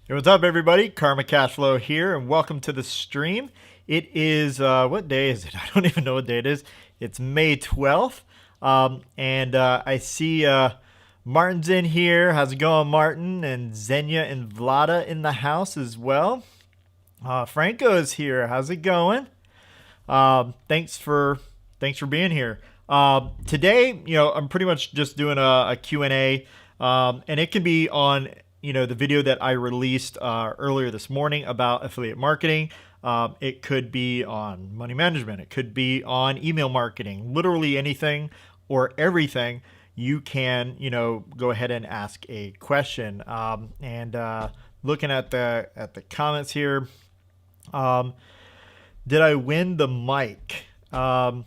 Hey, what's up, everybody? Karma Cashflow here, and welcome to the stream. It is, what day is it? I don't even know what day it is. It's May 12th. And I see Martin's in here. How's it going, Martin? And Xenia and Vlada in the house as well. Franco is here. How's it going? Thanks for being here. Today, I'm pretty much just doing a Q&A, and it can be on the video that I released earlier this morning about affiliate marketing. It could be on money management. It could be on email marketing. Literally anything or everything. You can go ahead and ask a question. And looking at the comments here. Did I win the mic? I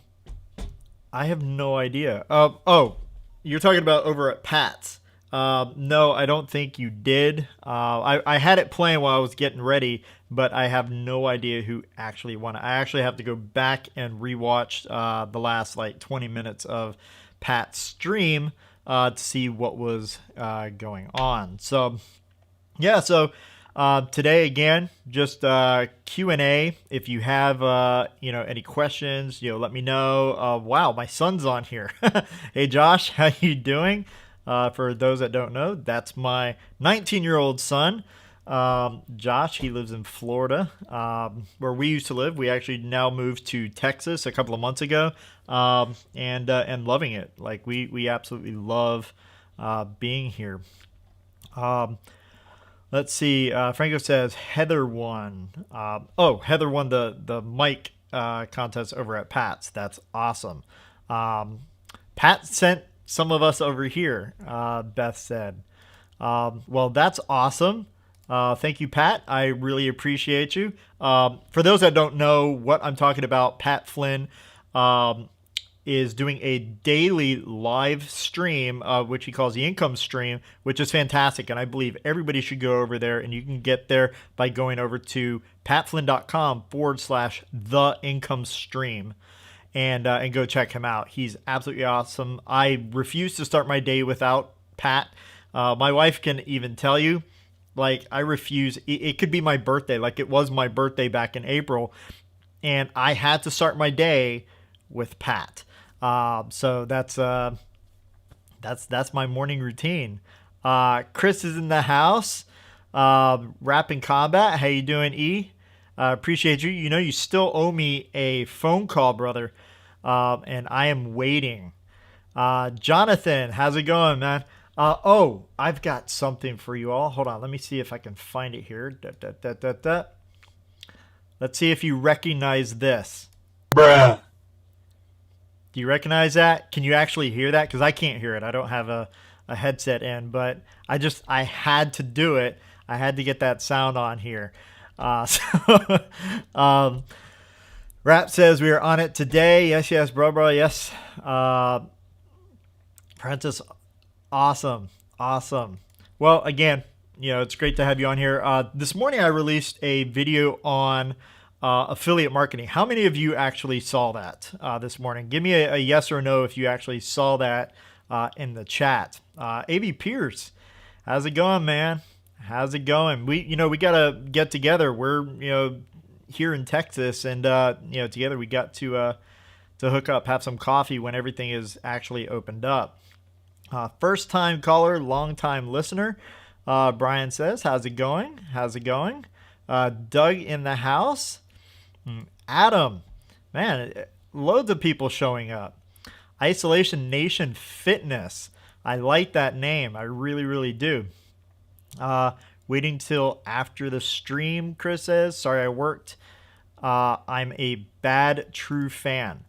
have no idea. Oh, you're talking about over at Pat's. No, I don't think you did. I had it playing while I was getting ready, but I have no idea who actually won it. I actually have to go back and rewatch the last like 20 minutes of Pat's stream to see what was going on. So, yeah, so today again, just Q&A. If you have any questions, let me know. Wow, my son's on here. Hey Josh, how you doing? For those that don't know, that's my 19-year-old son. Josh, he lives in Florida, where we used to live. We actually now moved to Texas a couple of months ago, and loving it. Like we absolutely love being here. Let's see. Franco says Heather won. Heather won the mic contest over at Pat's. That's awesome. Pat sent some of us over here, Beth said. Well, that's awesome. Thank you, Pat. I really appreciate you. For those that don't know what I'm talking about, Pat Flynn is doing a daily live stream, which he calls the income stream, which is fantastic. And I believe everybody should go over there, and you can get there by going over to patflynn.com/the income stream. And go check him out. He's absolutely awesome. I refuse to start my day without Pat. My wife can even tell you, like, I refuse. It could be my birthday, like it was my birthday back in April, and I had to start my day with Pat. So that's my morning routine. Chris is in the house. Rapping Combat. How you doing, E? Appreciate you. You still owe me a phone call, brother. And I am waiting. Jonathan, how's it going, man? I've got something for you all. Hold on. Let me see if I can find it here. Let's see if you recognize this. Bruh. Do you recognize that? Can you actually hear that? Because I can't hear it. I don't have a headset in, but I had to do it. I had to get that sound on here. Rap says we are on it today. Yes, bro, yes. Prentice, awesome. Well, again, it's great to have you on here. This morning I released a video on affiliate marketing. How many of you actually saw that this morning? Give me a yes or no if you actually saw that in the chat. AV Pierce, how's it going, man? How's it going? We gotta get together. We're here in Texas, and together we got to hook up, have some coffee when everything is actually opened up. First time caller, long time listener. Brian says, "How's it going? How's it going?" Doug in the house. Adam, man, loads of people showing up. Isolation Nation Fitness. I like that name. I really, really do. Waiting till after the stream, Chris says. Sorry, I worked. I'm a bad true fan.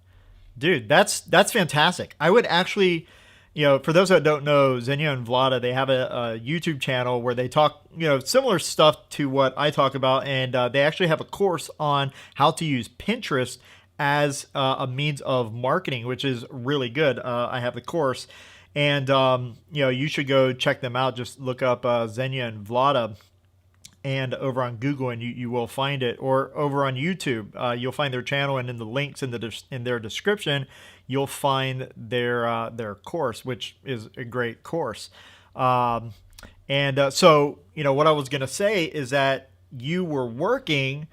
Dude, that's fantastic. I would actually, for those that don't know, Xenia and Vlada, they have a YouTube channel where they talk, similar stuff to what I talk about. And they actually have a course on how to use Pinterest as a means of marketing, which is really good. I have the course. And, you should go check them out. Just look up Xenia and Vlada and over on Google, and you will find it. Or over on YouTube, you'll find their channel, and in the links in their description, you'll find their course, which is a great course. And so, what I was going to say is that you were working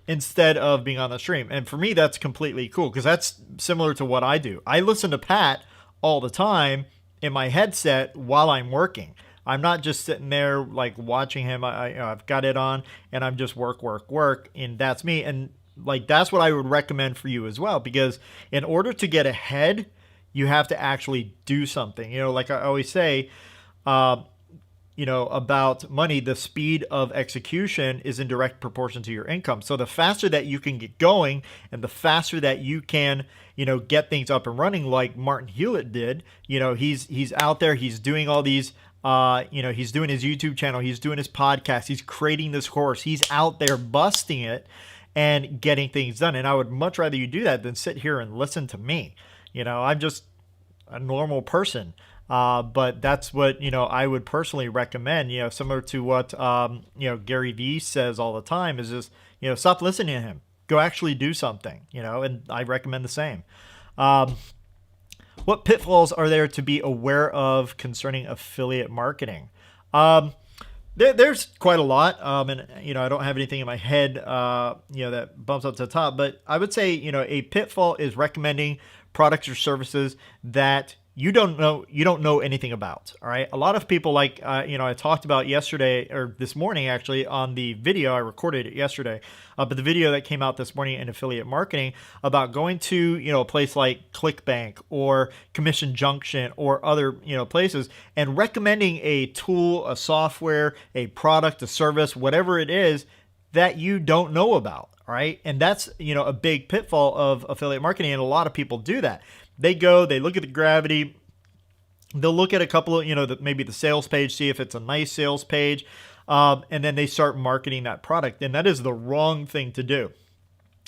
instead of being on the stream. And for me, that's completely cool because that's similar to what I do. I listen to Pat all the time in my headset while I'm working. I'm not just sitting there like watching him. I've got it on and I'm just work, and that's me. And like that's what I would recommend for you as well, because in order to get ahead, you have to actually do something. Like I always say, about money, the speed of execution is in direct proportion to your income. So the faster that you can get going and the faster that you can, get things up and running like Martin Hewlett did, he's out there, he's doing all these, he's doing his YouTube channel, he's doing his podcast, he's creating this course, he's out there busting it and getting things done. And I would much rather you do that than sit here and listen to me. I'm just a normal person. But that's what, I would personally recommend, similar to what, Gary Vee says all the time is just, stop listening to him, go actually do something, and I recommend the same. What pitfalls are there to be aware of concerning affiliate marketing? There's quite a lot. And, I don't have anything in my head, that bumps up to the top, but I would say, a pitfall is recommending products or services that you don't know anything about. All right. A lot of people I talked about yesterday or this morning, actually, on the video. I recorded it yesterday, but the video that came out this morning in affiliate marketing about going to, a place like ClickBank or Commission Junction or other, places and recommending a tool, a software, a product, a service, whatever it is that you don't know about. All right. And that's, a big pitfall of affiliate marketing. And a lot of people do that. They look at the gravity, they'll look at a couple of, maybe the sales page, see if it's a nice sales page, and then they start marketing that product. And that is the wrong thing to do.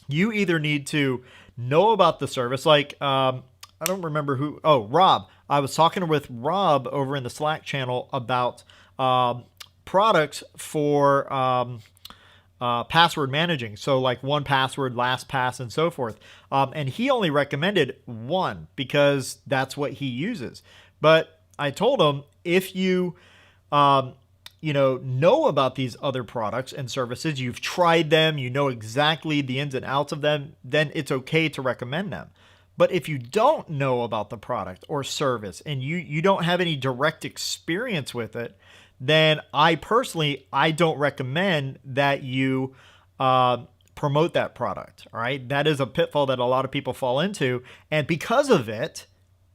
You either need to know about the service, like, I don't remember Rob. I was talking with Rob over in the Slack channel about products for password managing. So like 1Password, LastPass, and so forth. And he only recommended one because that's what he uses. But I told him, if you, know about these other products and services, you've tried them, you know exactly the ins and outs of them, then it's okay to recommend them. But if you don't know about the product or service and you don't have any direct experience with it, then I don't recommend that you promote that product. All right. That is a pitfall that a lot of people fall into. And because of it,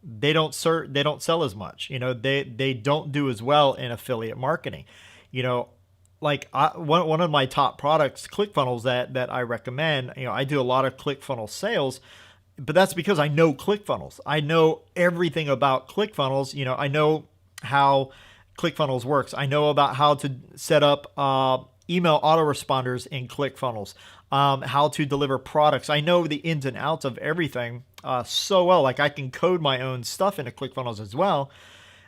they don't sell as much. They don't do as well in affiliate marketing. One of my top products, ClickFunnels, that I recommend, I do a lot of ClickFunnels sales, but that's because I know ClickFunnels. I know everything about ClickFunnels. I know how ClickFunnels works. I know about how to set up email autoresponders in ClickFunnels, how to deliver products. I know the ins and outs of everything so well. Like I can code my own stuff into ClickFunnels as well.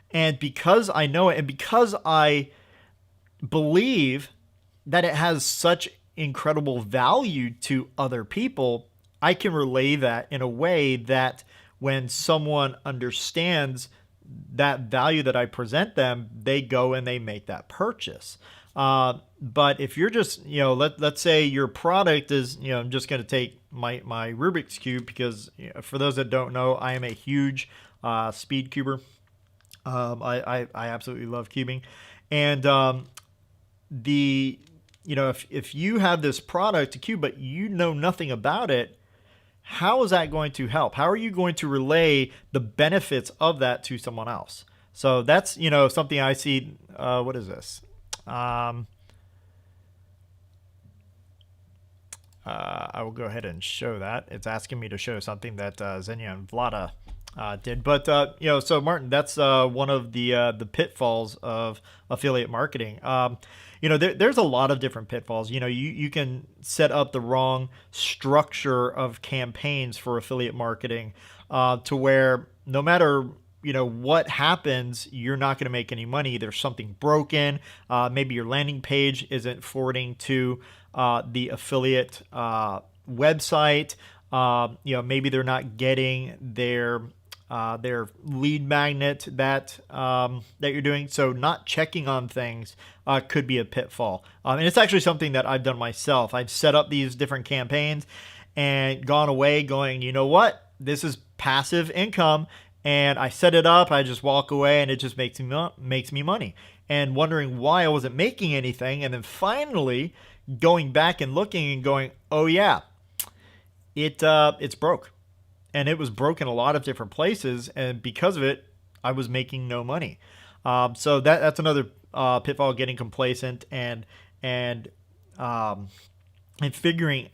And because I know it, and because I believe that it has such incredible value to other people, I can relay that in a way that when someone understands that value that I present them, they go and they make that purchase. But if you're just, let's say your product is, I'm just going to take my Rubik's Cube because for those that don't know, I am a huge speed cuber. I absolutely love cubing. And if you have this product to cube, but you know nothing about it, how is that going to help? How are you going to relay the benefits of that to someone else? So that's, something I see. What is this? I will go ahead and show that. It's asking me to show something that Xenia and Vlada did. But, so Martin, that's one of the pitfalls of affiliate marketing. There's a lot of different pitfalls. You can set up the wrong structure of campaigns for affiliate marketing to where no matter what happens, you're not going to make any money. There's something broken. Maybe your landing page isn't forwarding to the affiliate website. Maybe they're not getting their their lead magnet that that you're doing. So not checking on things could be a pitfall. And it's actually something that I've done myself. I've set up these different campaigns and gone away going, you know what? This is passive income. And I set it up, I just walk away, and it just makes me money. And wondering why I wasn't making anything. And then finally going back and looking and going, oh yeah, it's broke. And it was broke in a lot of different places, and because of it, I was making no money. So that's another pitfall: getting complacent and not figuring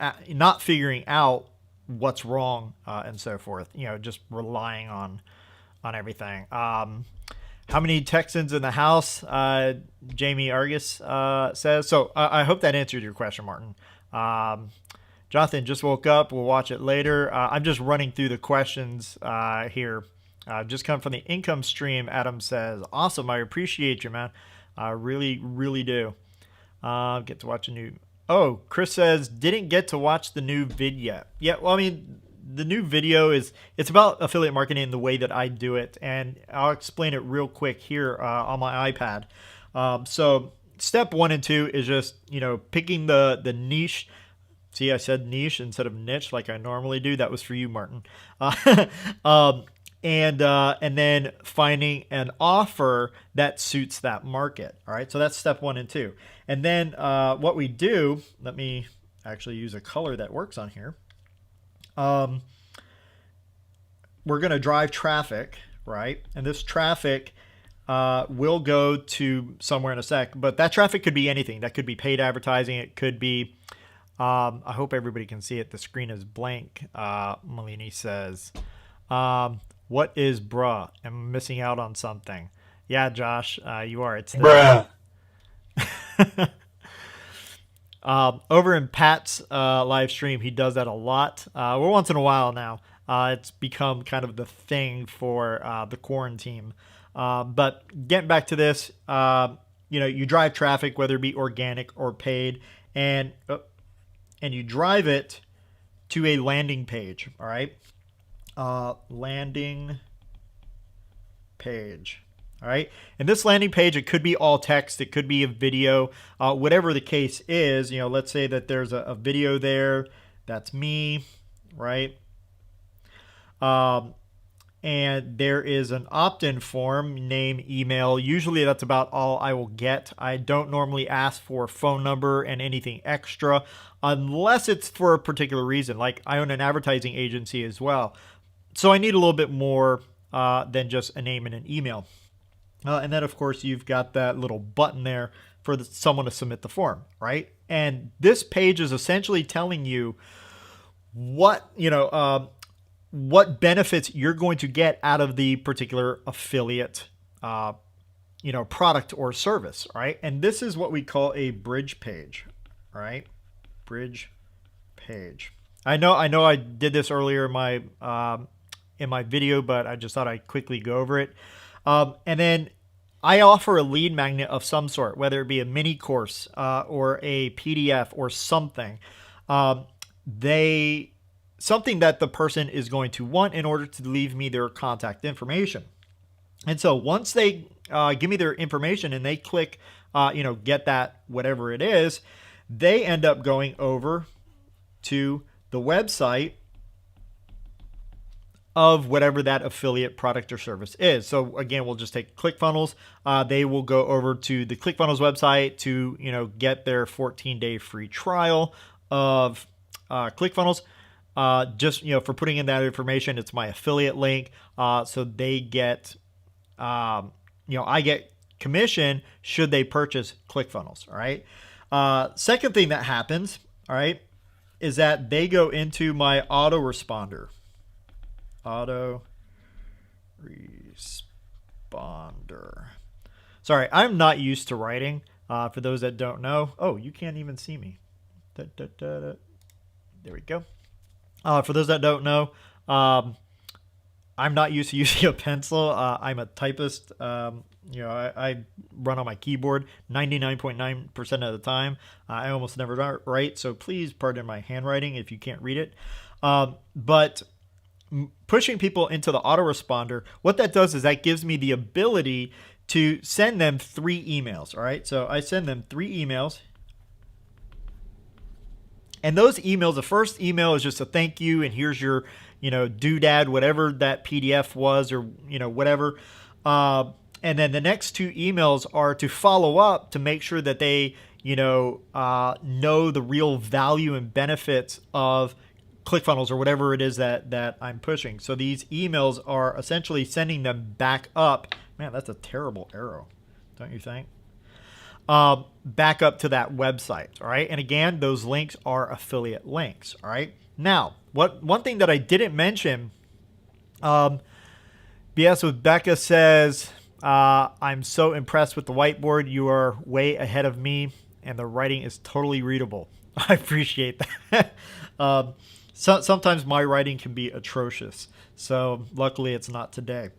out what's wrong and so forth. Just relying on everything. How many Texans in the house? Jamie Argus says. So I hope that answered your question, Martin. Jonathan just woke up. We'll watch it later. I'm just running through the questions here. Just come from the income stream. Adam says, awesome. I appreciate you, man. I really, really do. Get to watch a new. Oh, Chris says, didn't get to watch the new vid yet. Yeah, well, I mean, the new video it's about affiliate marketing the way that I do it. And I'll explain it real quick here on my iPad. So step 1 and 2 is just, picking the niche. See, I said niche instead of niche like I normally do. That was for you, Martin. And then finding an offer that suits that market. All right, so that's step 1 and 2. And then what we do, let me actually use a color that works on here. We're going to drive traffic, right? And this traffic will go to somewhere in a sec. But that traffic could be anything. That could be paid advertising. It could be... I hope everybody can see it. The screen is blank. Malini says, what is bruh? I'm missing out on something. Yeah, Josh, you are. It's Bruh. Over in Pat's live stream, he does that a lot. We're once in a while now. It's become kind of the thing for the quarantine. But getting back to this, you drive traffic, whether it be organic or paid, and you drive it to a landing page, all right? Landing page, all right? And this landing page, it could be all text, it could be a video, whatever the case is. Let's say that there's a video there, that's me, right? And there is an opt-in form, name, email. Usually that's about all I will get. I don't normally ask for phone number and anything extra unless it's for a particular reason. Like I own an advertising agency as well. So I need a little bit more than just a name and an email. And then, of course, you've got that little button there for someone to submit the form, right? And this page is essentially telling you what benefits you're going to get out of the particular affiliate, product or service, right? And this is what we call a bridge page, right? Bridge page. I know I did this earlier in my video, but I just thought I'd quickly go over it. And then I offer a lead magnet of some sort, whether it be a mini course or a PDF or something. Something that the person is going to want in order to leave me their contact information. And so once they give me their information and they click, get that, whatever it is, they end up going over to the website of whatever that affiliate product or service is. So again, we'll just take ClickFunnels. They will go over to the ClickFunnels website to, get their 14-day free trial of ClickFunnels. Just, for putting in that information, it's my affiliate link. So they get, I get commission should they purchase ClickFunnels. All right. Second thing that happens, all right, is that they go into my autoresponder. Autoresponder. Sorry, I'm not used to writing. For those that don't know. Oh, you can't even see me. There we go. For those that don't know, I'm not used to using a pencil. I'm a typist. I run on my keyboard 99.9% of the time. I almost never write, so please pardon my handwriting if you can't read it. But pushing people into the autoresponder, what that does is that gives me the ability to send them 3 emails. All right, so I send them 3 emails. And those emails, the first email is just a thank you, and here's your, doodad, whatever that PDF was, or, whatever. And then the next 2 emails are to follow up to make sure that they, know the real value and benefits of ClickFunnels or whatever it is that I'm pushing. So these emails are essentially sending them back up. Man, that's a terrible arrow, don't you think? Back up to that website. All right. And again, those links are affiliate links. All right. Now, one thing that I didn't mention, BS with Becca says, I'm so impressed with the whiteboard. You are way ahead of me, and the writing is totally readable. I appreciate that. Sometimes my writing can be atrocious. So luckily it's not today.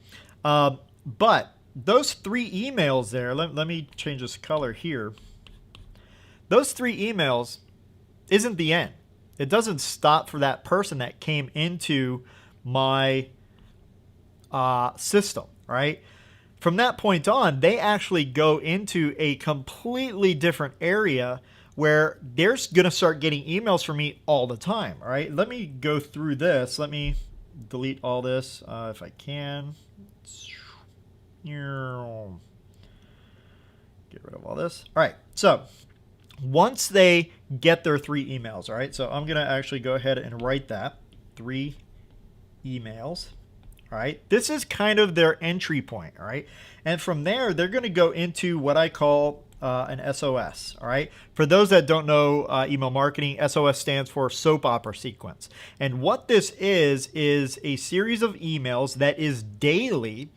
But those 3 emails there, let me change this color here. Those 3 emails isn't the end. It doesn't stop for that person that came into my system, right? From that point on, they actually go into a completely different area where they're going to start getting emails from me all the time, all right? Let me go through this. Let me delete all this if I can. Get rid of all this. All right, so once they get their 3 emails, all right, so I'm going to actually go ahead and write that, 3 emails. All right, this is kind of their entry point. All right, and from there, they're going to go into what I call an SOS. All right, for those that don't know email marketing, SOS stands for soap opera sequence. And what this is a series of emails that is daily.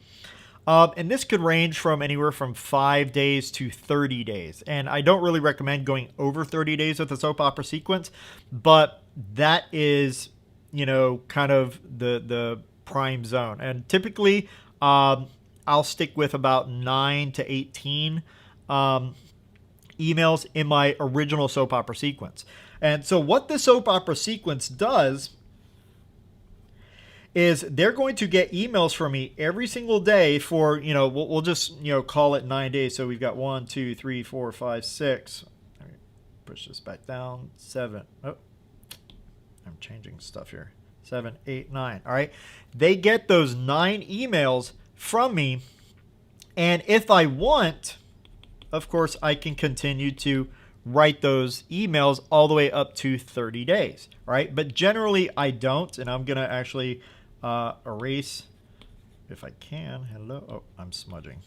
And this could range from anywhere from 5 days to 30 days. And I don't really recommend going over 30 days with a soap opera sequence, but that is, kind of the prime zone. And typically, I'll stick with about 9 to 18 emails in my original soap opera sequence. And so what the soap opera sequence does is they're going to get emails from me every single day for, we'll just, call it 9 days. So we've got 1, 2, 3, 4, 5, 6. All right, push this back down. 7. Oh, I'm changing stuff here. 7, 8, 9. All right. They get those 9 emails from me. And if I want, of course, I can continue to write those emails all the way up to 30 days. Right. But generally I don't. And I'm going to actually erase if I can. Hello. Oh, I'm smudging.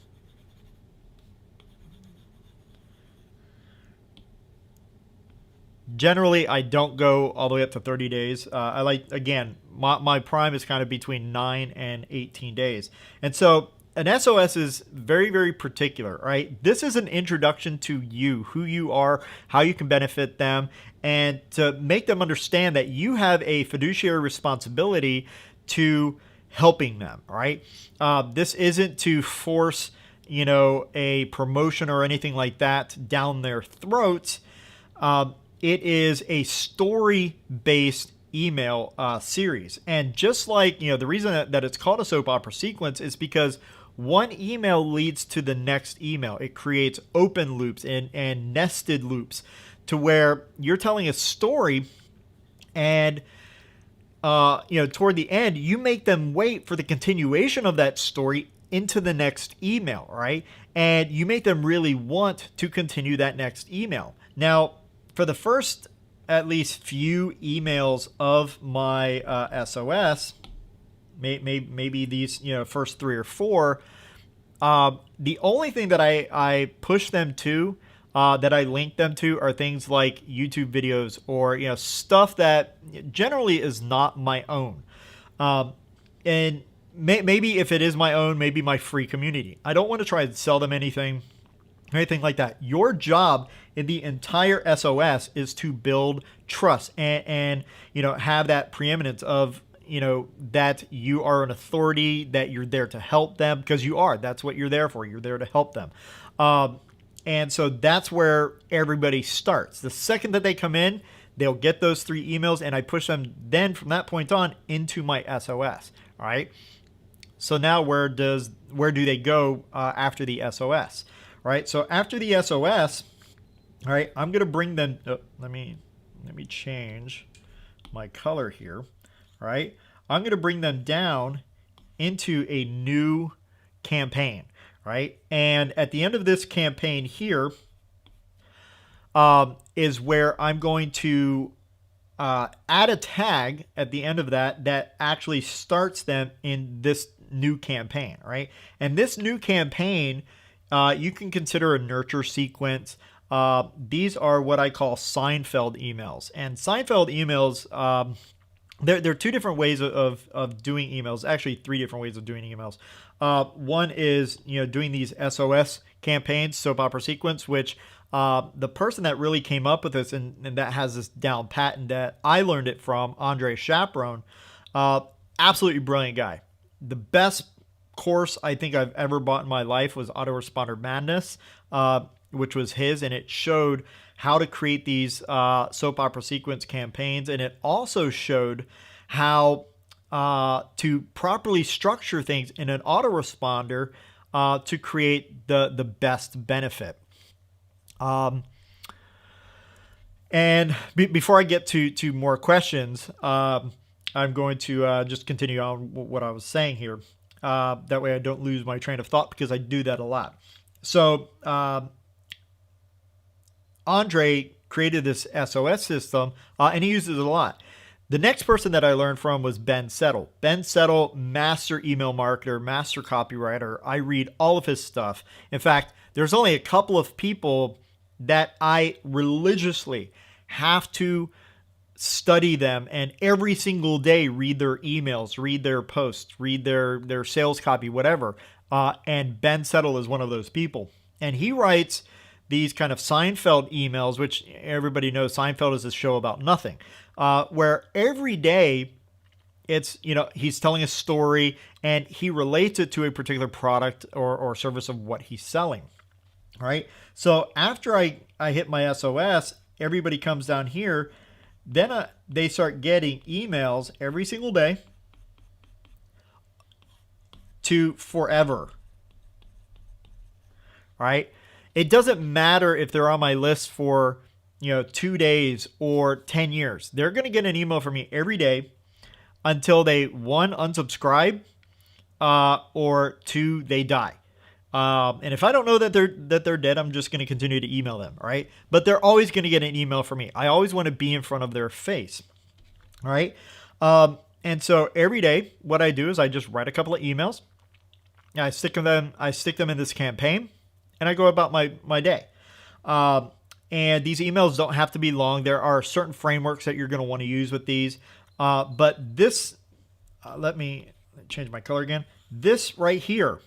Generally, I don't go all the way up to 30 days. I like, again, my prime is kind of between 9 and 18 days. And so an SOS is very, very particular, right? This is an introduction to you, who you are, how you can benefit them, and to make them understand that you have a fiduciary responsibility to helping them, right? This isn't to force, a promotion or anything like that down their throats. It is a story-based email series. And just like, the reason that it's called a soap opera sequence is because one email leads to the next email. It creates open loops and nested loops to where you're telling a story and, toward the end, you make them wait for the continuation of that story into the next email, right? And you make them really want to continue that next email. Now, for the first at least few emails of my SOS, maybe these first 3 or 4, the only thing that I push them to, that I link them to, are things like YouTube videos or stuff that generally is not my own, and maybe if it is my own, maybe my free community. I don't want to try and sell them anything like that. Your job in the entire SOS is to build trust and have that preeminence of, that you are an authority, that you're there to help them, because you are. That's what you're there for. You're there to help them. And so that's where everybody starts. The second that they come in, They'll get those 3 emails, and I push them then from that point on into my SOS. All right. So now where do they go after the SOS? All right. So after the SOS, all right, I'm going to bring them. Let me change my color here. All right. I'm going to bring them down into a new campaign. Right. And at the end of this campaign here is where I'm going to add a tag at the end of that actually starts them in this new campaign, right? And this new campaign, you can consider a nurture sequence. These are what I call Seinfeld emails. And Seinfeld emails, there are 2 different ways of doing emails. Actually, 3 different ways of doing emails. One is, doing these SOS campaigns, soap opera sequence, which the person that really came up with this and that has this down patent, that I learned it from, Andre Chaperone, absolutely brilliant guy. The best course I think I've ever bought in my life was Autoresponder Madness, which was his, and it showed how to create these soap opera sequence campaigns, and it also showed how to properly structure things in an autoresponder to create the best benefit. And before I get to more questions, I'm going to just continue on what I was saying here. That way I don't lose my train of thought, because I do that a lot. So Andre created this SOS system, and he uses it a lot. The next person that I learned from was Ben Settle. Ben Settle, master email marketer, master copywriter. I read all of his stuff. In fact, there's only a couple of people that I religiously have to study them, and every single day read their emails, read their posts, read their sales copy, whatever. And Ben Settle is one of those people. And he writes these kind of Seinfeld emails, which everybody knows Seinfeld is a show about nothing, where every day it's, he's telling a story and he relates it to a particular product or service of what he's selling. Right. So after I hit my SOS, everybody comes down here. Then they start getting emails every single day to forever. Right. It doesn't matter if they're on my list for, 2 days or 10 years. They're going to get an email from me every day until they, 1, unsubscribe, or 2, they die. And if I don't know that they're dead, I'm just going to continue to email them. All right. But they're always going to get an email from me. I always want to be in front of their face. All right. And so every day what I do is I just write a couple of emails. I stick them in this campaign, and I go about my day. And these emails don't have to be long. There are certain frameworks that you're going to want to use with these. But this, let me change my color again. This right here,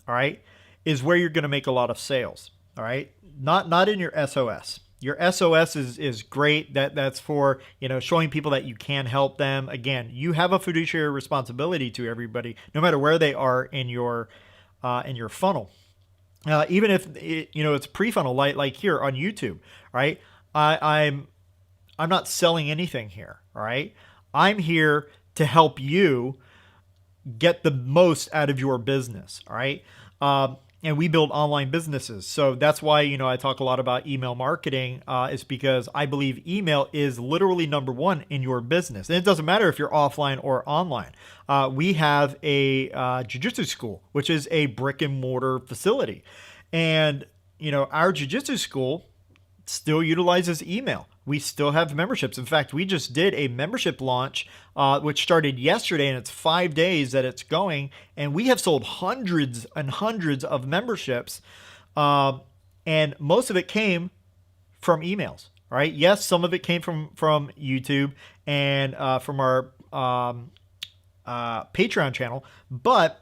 all right, is where you're going to make a lot of sales. All right. Not in your SOS. Your SOS is great. That's for, showing people that you can help them. Again, you have a fiduciary responsibility to everybody, no matter where they are in your funnel. Even if it's pre-funnel, like here on YouTube, right? I'm not selling anything here, all right? I'm here to help you get the most out of your business, all right? And we build online businesses. So that's why, I talk a lot about email marketing, is because I believe email is literally number 1 in your business. And it doesn't matter if you're offline or online. We have a jiu-jitsu school, which is a brick and mortar facility. And, our jiu-jitsu school still utilizes email. We still have memberships. In fact, we just did a membership launch, which started yesterday, and it's 5 days that it's going. And we have sold hundreds and hundreds of memberships. And most of it came from emails, right? Yes, some of it came from YouTube and from our Patreon channel, but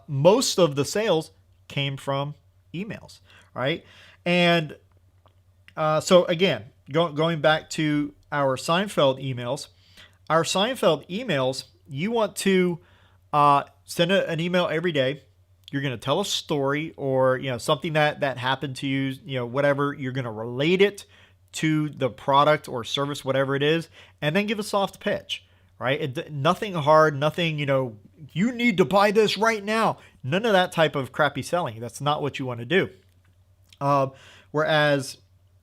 most of the sales came from emails, right? And so again, going back to our Seinfeld emails, you want to send an email every day. You're going to tell a story or something that happened to you, whatever. You're going to relate it to the product or service, whatever it is, and then give a soft pitch, right? Nothing hard, nothing, you need to buy this right now. None of that type of crappy selling. That's not what you want to do. Whereas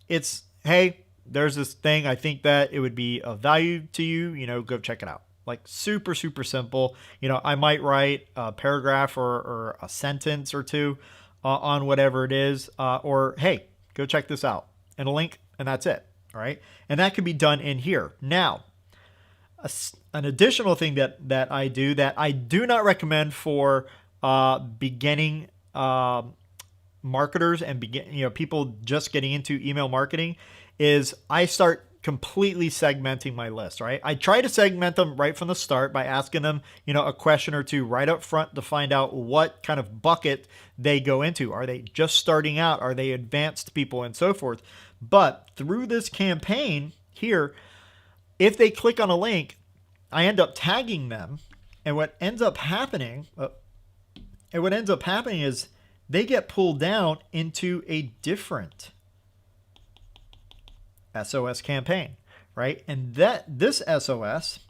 it's, hey, there's this thing. I think that it would be of value to you, go check it out. Like super, super simple. I might write a paragraph or a sentence or two on whatever it is, or hey, go check this out, and a link, and that's it. All right. And that can be done in here. Now, an additional thing that I do that I do not recommend for beginning marketers and people just getting into email marketing is I start completely segmenting my list, right? I try to segment them right from the start by asking them, a question or two right up front to find out what kind of bucket they go into. Are they just starting out? Are they advanced people and so forth? But through this campaign here, if they click on a link, I end up tagging them. And what ends up happening is they get pulled down into a different SOS campaign, right? And this SOS,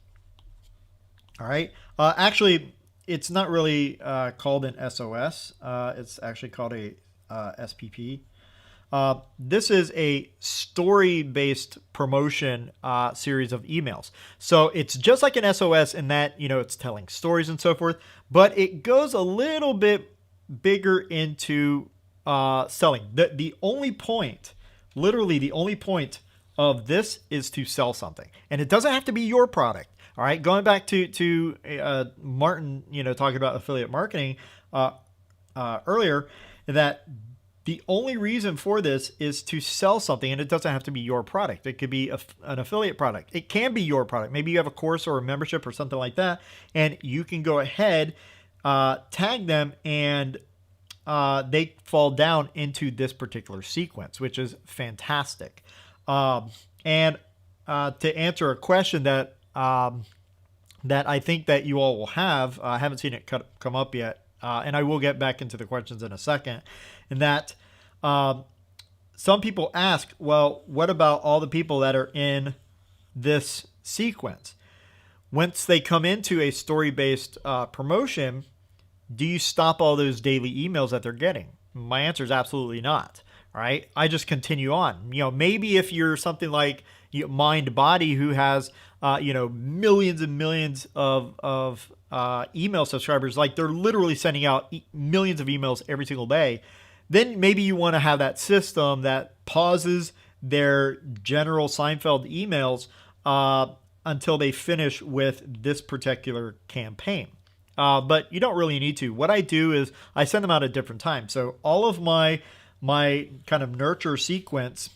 all right, actually, it's not really called an SOS. It's actually called a SPP. This is a story-based promotion series of emails. So it's just like an SOS in that, it's telling stories and so forth, but it goes a little bit bigger into selling. The only point, literally the only point of this is to sell something. And it doesn't have to be your product. All right. Going back to Martin, talking about affiliate marketing earlier, that the only reason for this is to sell something, and it doesn't have to be your product. It could be an affiliate product. It can be your product. Maybe you have a course or a membership or something like that, and you can go ahead, tag them, and they fall down into this particular sequence, which is fantastic. And to answer a question that I think that you all will have, I haven't seen it come up yet, and I will get back into the questions in a second, and that some people ask, well, what about all the people that are in this sequence? Once they come into a story-based promotion, do you stop all those daily emails that they're getting? My answer is absolutely not. All right. I just continue on. Maybe if you're something like MindBody, who has, millions and millions of email subscribers, like they're literally sending out millions of emails every single day, then maybe you want to have that system that pauses their general Seinfeld emails until they finish with this particular campaign. But you don't really need to. What I do is I send them out at different times. So all of my kind of nurture sequence,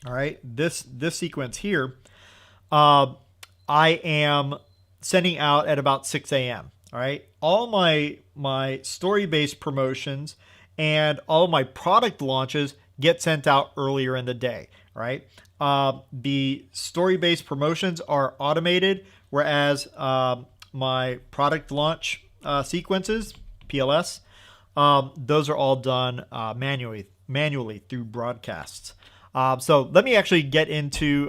all right, this sequence here, I am sending out at about 6 a.m. All right, all my story-based promotions and all my product launches get sent out earlier in the day. All right, the story-based promotions are automated, whereas my product launch sequences, PLS, those are all done manually through broadcasts. So let me actually get into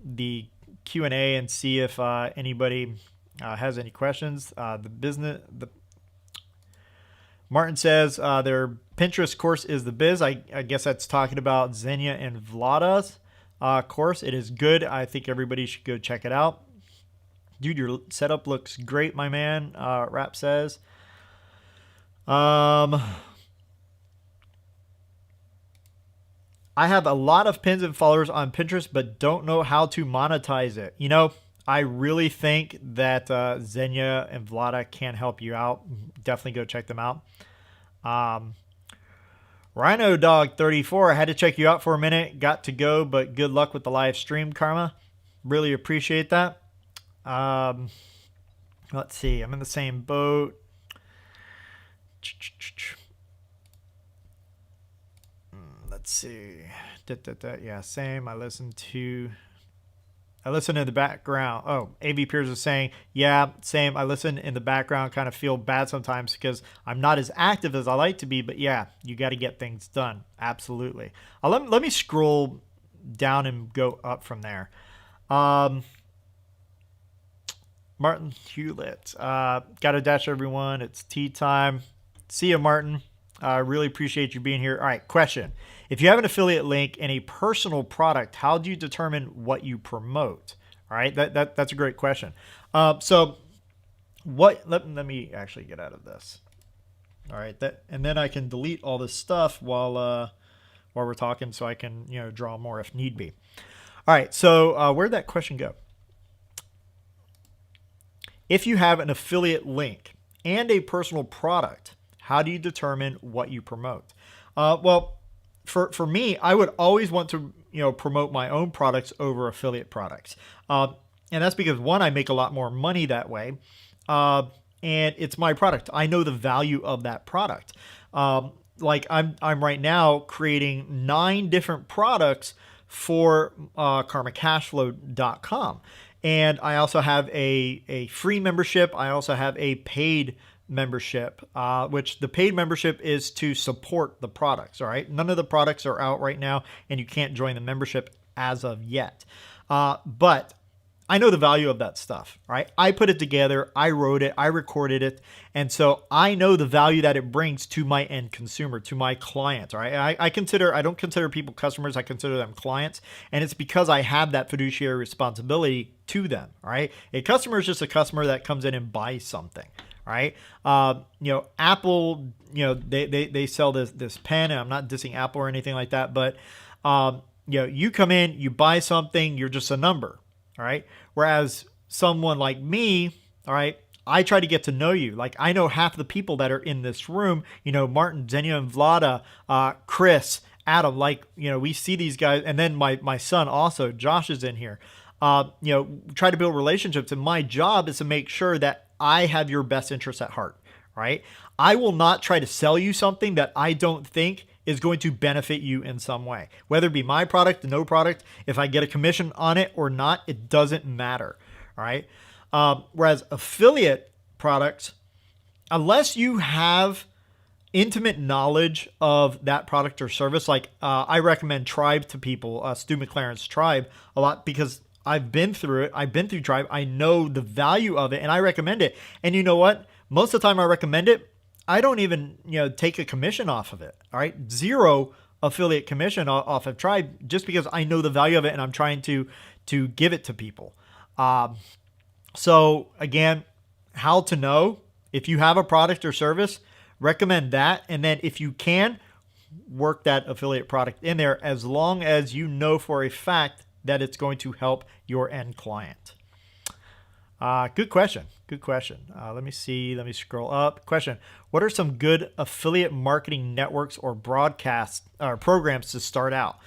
the Q&A and see if anybody has any questions. Martin says their Pinterest course is the biz. I guess that's talking about Xenia and Vlada's course. It is good. I think everybody should go check it out. Dude, your setup looks great, my man. Rap says. I have a lot of pins and followers on Pinterest, but don't know how to monetize it. I really think that Xenia and Vlada can help you out. Definitely go check them out. Rhino Dog 34, I had to check you out for a minute. Got to go, but good luck with the live stream, Karma. Really appreciate that. Let's see. I'm in the same boat. Let's see. Yeah, same. I listen in the background. Oh, AV Peers is saying, yeah, same. I listen in the background, kind of feel bad sometimes because I'm not as active as I like to be. But yeah, you got to get things done. Absolutely. Let me scroll down and go up from there. Martin Hewlett, got to dash everyone. It's tea time. See you, Martin. I really appreciate you being here. All right, question. If you have an affiliate link in a personal product, how do you determine what you promote? All right, that's a great question. So let me actually get out of this. All right, and then I can delete all this stuff while we're talking, so I can draw more if need be. All right, so where'd that question go? If you have an affiliate link and a personal product, how do you determine what you promote? Well, for me, I would always want to promote my own products over affiliate products, and that's because, one, I make a lot more money that way, and it's my product. I know the value of that product. Like I'm right now creating 9 different products for 𝐷𝐿-Cashflow.com. And I also have a free membership. I also have a paid membership, which the paid membership is to support the products. All right. None of the products are out right now, and you can't join the membership as of yet. But I know the value of that stuff, right? I put it together, I wrote it, I recorded it, and so I know the value that it brings to my end consumer, to my clients, right? I don't consider people customers, I consider them clients, and it's because I have that fiduciary responsibility to them, right? A customer is just a customer that comes in and buys something, right? Apple, they sell this pen, and I'm not dissing Apple or anything like that, but you come in, you buy something, you're just a number. All right. Whereas someone like me, all right, I try to get to know you. Like, I know half the people that are in this room, Martin, Xenia, and Vlada, Chris, Adam, we see these guys. And then my son also, Josh, is in here. Try to build relationships. And my job is to make sure that I have your best interests at heart. Right. I will not try to sell you something that I don't think is going to benefit you in some way, whether it be my product, no product. If I get a commission on it or not, it doesn't matter. All right. Whereas affiliate products, unless you have intimate knowledge of that product or service, like I recommend Tribe to people, Stu McLaren's Tribe, a lot, because I've been through it. I've been through Tribe. I know the value of it, and I recommend it. And you know what? Most of the time I recommend it, I don't even, take a commission off of it. All right. 0 affiliate commission off of Tribe, just because I know the value of it and I'm trying to give it to people. So again, how to know if you have a product or service, recommend that. And then if you can, work that affiliate product in there, as long as you know for a fact that it's going to help your end client. Good question. Good question. Let me see. Let me scroll up. Question. What are some good affiliate marketing networks or broadcast or programs to start out?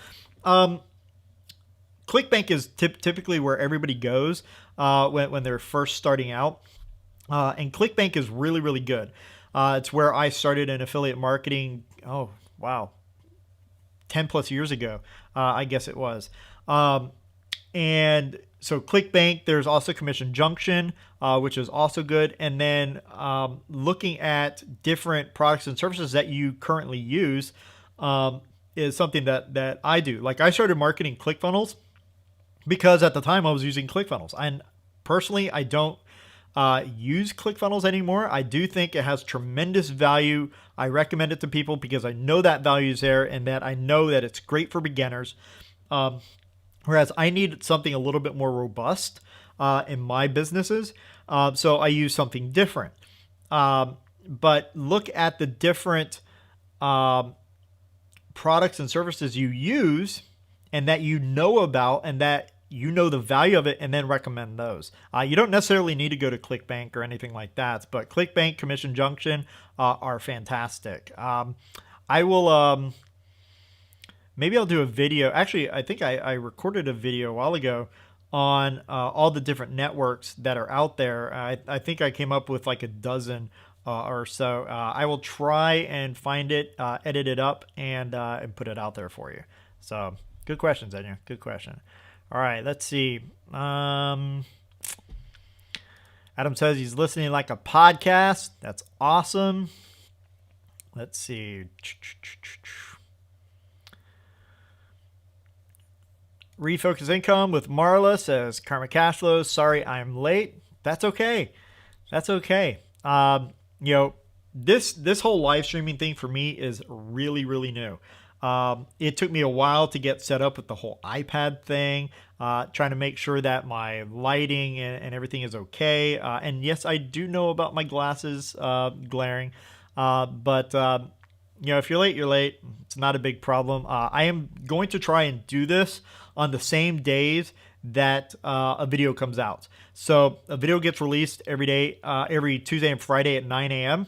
ClickBank is typically where everybody goes when they're first starting out. And ClickBank is really, really good. It's where I started in affiliate marketing. Oh, wow. 10 plus years ago, I guess it was. And so ClickBank, there's also Commission Junction, which is also good. And then looking at different products and services that you currently use is something that I do. Like, I started marketing ClickFunnels because at the time I was using ClickFunnels. And personally, I don't use ClickFunnels anymore. I do think it has tremendous value. I recommend it to people because I know that value is there, and that I know that it's great for beginners. Whereas I need something a little bit more robust in my businesses. So I use something different. But look at the different products and services you use and that you know about and that you know the value of it, and then recommend those. You don't necessarily need to go to ClickBank or anything like that, but ClickBank, Commission Junction are fantastic. I will... Maybe I'll do a video. Actually, I think I recorded a video a while ago on all the different networks that are out there. I think I came up with like a dozen or so. I will try and find it, edit it up, and put it out there for you. So good question, Xenia. Good question. All right, let's see. Adam says he's listening like a podcast. That's awesome. Let's see. Refocus Income with Marla says, Karma Cashflow, sorry I'm late. That's okay. That's okay. You know, this whole live streaming thing for me is really, really new. It took me a while to get set up with the whole iPad thing, trying to make sure that my lighting and everything is okay. And yes, I do know about my glasses glaring, but you know, if you're late, you're late. It's not a big problem. I am going to try and do this on the same days that a video comes out. So a video gets released every day, every Tuesday and Friday at 9 a.m.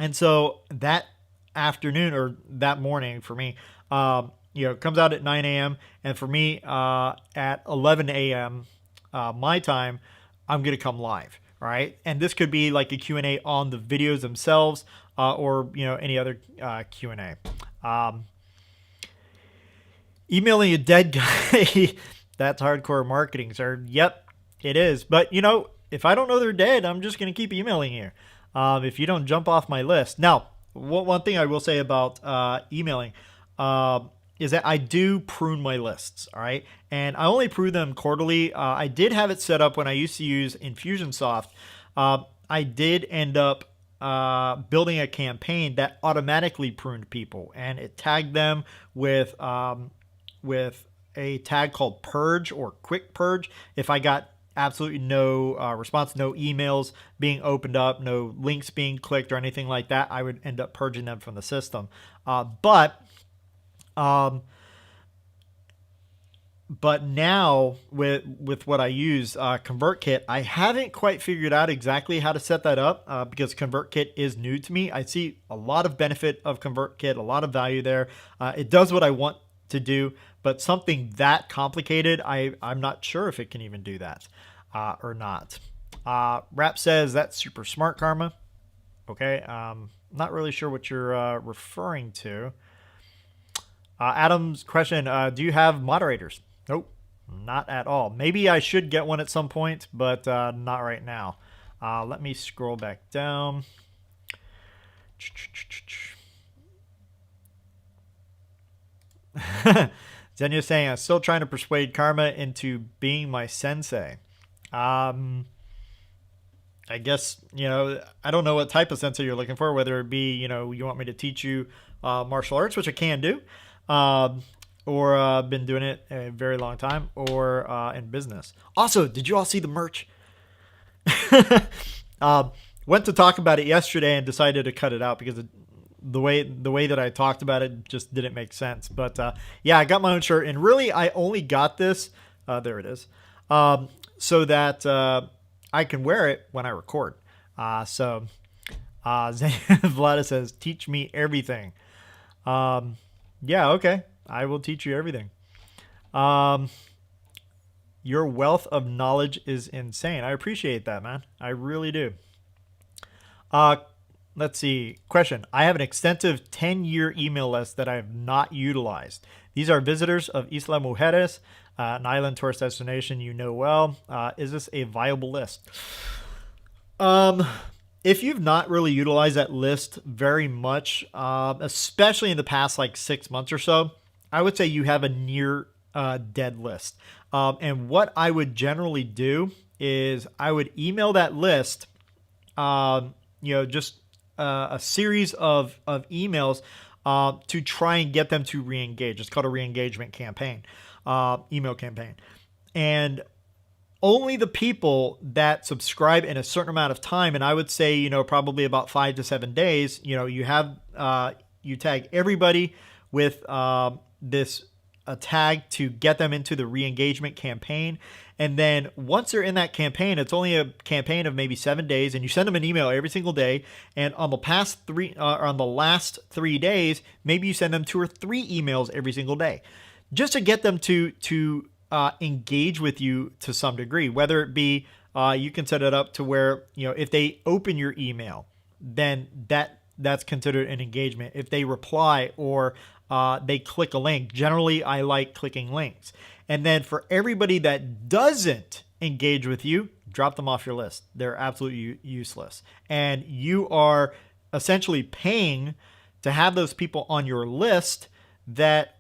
And so that afternoon or that morning for me, you know, it comes out at 9 a.m. And for me, at 11 a.m. My time, I'm going to come live. All right. And this could be like a Q&A on the videos themselves, or, you know, any other Q&A. Emailing a dead guy, that's hardcore marketing, sir. Yep, it is. But, you know, if I don't know they're dead, I'm just going to keep emailing you. If you don't jump off my list. Now, one thing I will say about emailing is that I do prune my lists, all right? And I only prune them quarterly. I did have it set up when I used to use Infusionsoft. I did end up building a campaign that automatically pruned people, and it tagged them with a tag called purge or quick purge. If I got absolutely no response, no emails being opened up, no links being clicked or anything like that, I would end up purging them from the system. But now with what I use, ConvertKit, I haven't quite figured out exactly how to set that up because ConvertKit is new to me. I see a lot of benefit of ConvertKit, a lot of value there. It does what I want to do, but something that complicated, I'm not sure if it can even do that or not. Rap says that's super smart, Karma. Okay, not really sure what you're referring to. Adam's question, do you have moderators? Nope, not at all. Maybe I should get one at some point, but not right now. Let me scroll back down. Zenya's saying, I'm still trying to persuade Karma into being my sensei. I guess, you know, I don't know what type of sensei you're looking for, whether it be, you know, you want me to teach you martial arts, which I can do, or been doing it a very long time, or in business. Also, did you all see the merch? Went to talk about it yesterday and decided to cut it out because the way that I talked about it just didn't make sense. But yeah, I got my own shirt, and really I only got this, there it is, so that I can wear it when I record. So Vlada says, teach me everything. Yeah, okay. I will teach you everything. Your wealth of knowledge is insane. I appreciate that, man. I really do. Let's see. Question. I have an extensive 10-year email list that I have not utilized. These are visitors of Isla Mujeres, an island tourist destination you know well. Is this a viable list? If you've not really utilized that list very much, especially in the past like 6 months or so, I would say you have a near dead list. And what I would generally do is I would email that list, just a series of emails to try and get them to re-engage. It's called a re-engagement campaign, email campaign. And only the people that subscribe in a certain amount of time, and I would say, probably about 5 to 7 days, you have, you tag everybody with this a tag to get them into the re-engagement campaign. And then once they're in that campaign, it's only a campaign of maybe 7 days, and you send them an email every single day. And on the last 3 days, maybe you send them 2 or 3 emails every single day, just to get them to engage with you to some degree. Whether it be you can set it up to where if they open your email, then that's considered an engagement. If they reply or they click a link, generally I like clicking links. And then for everybody that doesn't engage with you, drop them off your list. They're absolutely useless. And you are essentially paying to have those people on your list that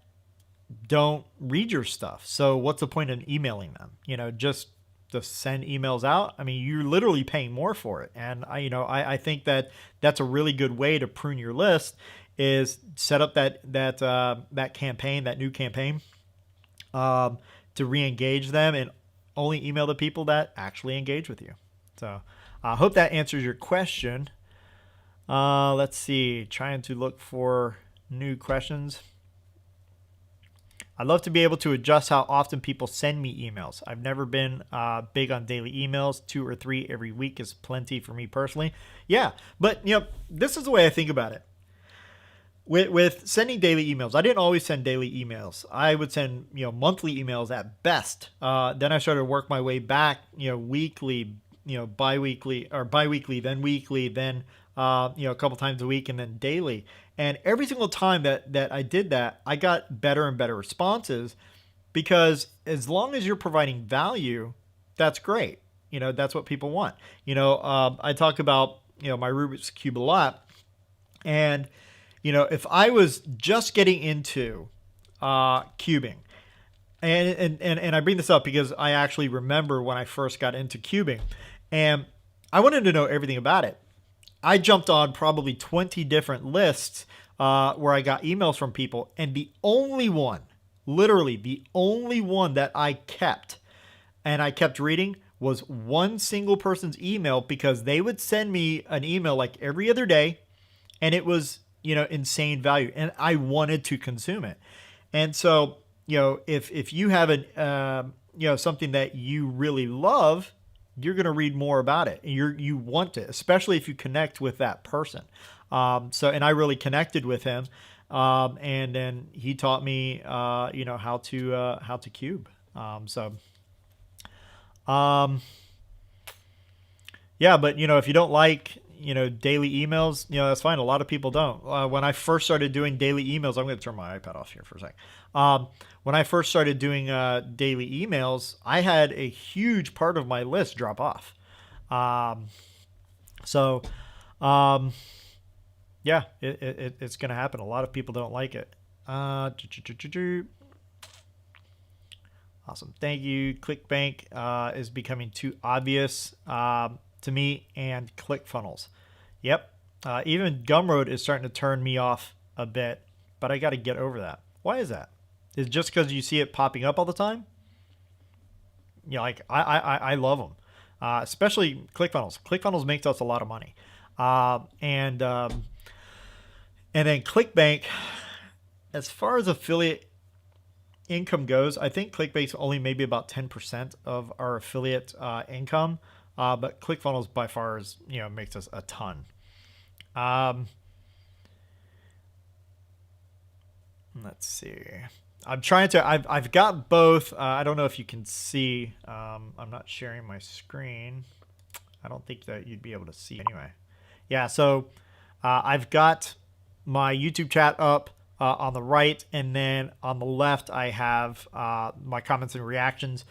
don't read your stuff. So what's the point in emailing them? Just to send emails out. I mean, you're literally paying more for it. And I think that that's a really good way to prune your list, is set up that campaign, that new campaign, to re-engage them and only email the people that actually engage with you. So I hope that answers your question. Let's see, trying to look for new questions. I'd love to be able to adjust how often people send me emails. I've never been big on daily emails. 2 or 3 every week is plenty for me personally. Yeah, but this is the way I think about it. With sending daily emails, I didn't always send daily emails. I would send monthly emails at best. Then I started to work my way back, weekly, biweekly, then weekly, then a couple times a week, and then daily. And every single time that I did that, I got better and better responses, because as long as you're providing value, that's great. That's what people want. I talk about my Rubik's Cube a lot, and if I was just getting into cubing, and I bring this up because I actually remember when I first got into cubing, and I wanted to know everything about it. I jumped on probably 20 different lists where I got emails from people, and the only one, literally the only one that I kept, and I kept reading, was one single person's email, because they would send me an email like every other day, and it was insane value, and I wanted to consume it. And so if you have something that you really love, you're going to read more about it. You want it, especially if you connect with that person. And I really connected with him, and then he taught me how to cube. Yeah, but if you don't like daily emails, that's fine. A lot of people don't. When I first started doing daily emails, I'm going to turn my iPad off here for a second. When I first started doing daily emails, I had a huge part of my list drop off. Yeah, it's going to happen. A lot of people don't like it. Awesome. Thank you. ClickBank is becoming too obvious to me, and ClickFunnels. Yep. Even Gumroad is starting to turn me off a bit, but I got to get over that. Why is that? Is it just because you see it popping up all the time? I love them, especially ClickFunnels. ClickFunnels makes us a lot of money, and then ClickBank, as far as affiliate income goes, I think ClickBank's only maybe about 10% of our affiliate income. But ClickFunnels by far is, makes us a ton. Let's see. I'm trying to, I've got both. I don't know if you can see. I'm not sharing my screen. I don't think that you'd be able to see anyway. Yeah, so I've got my YouTube chat up on the right, and then on the left I have my comments and reactions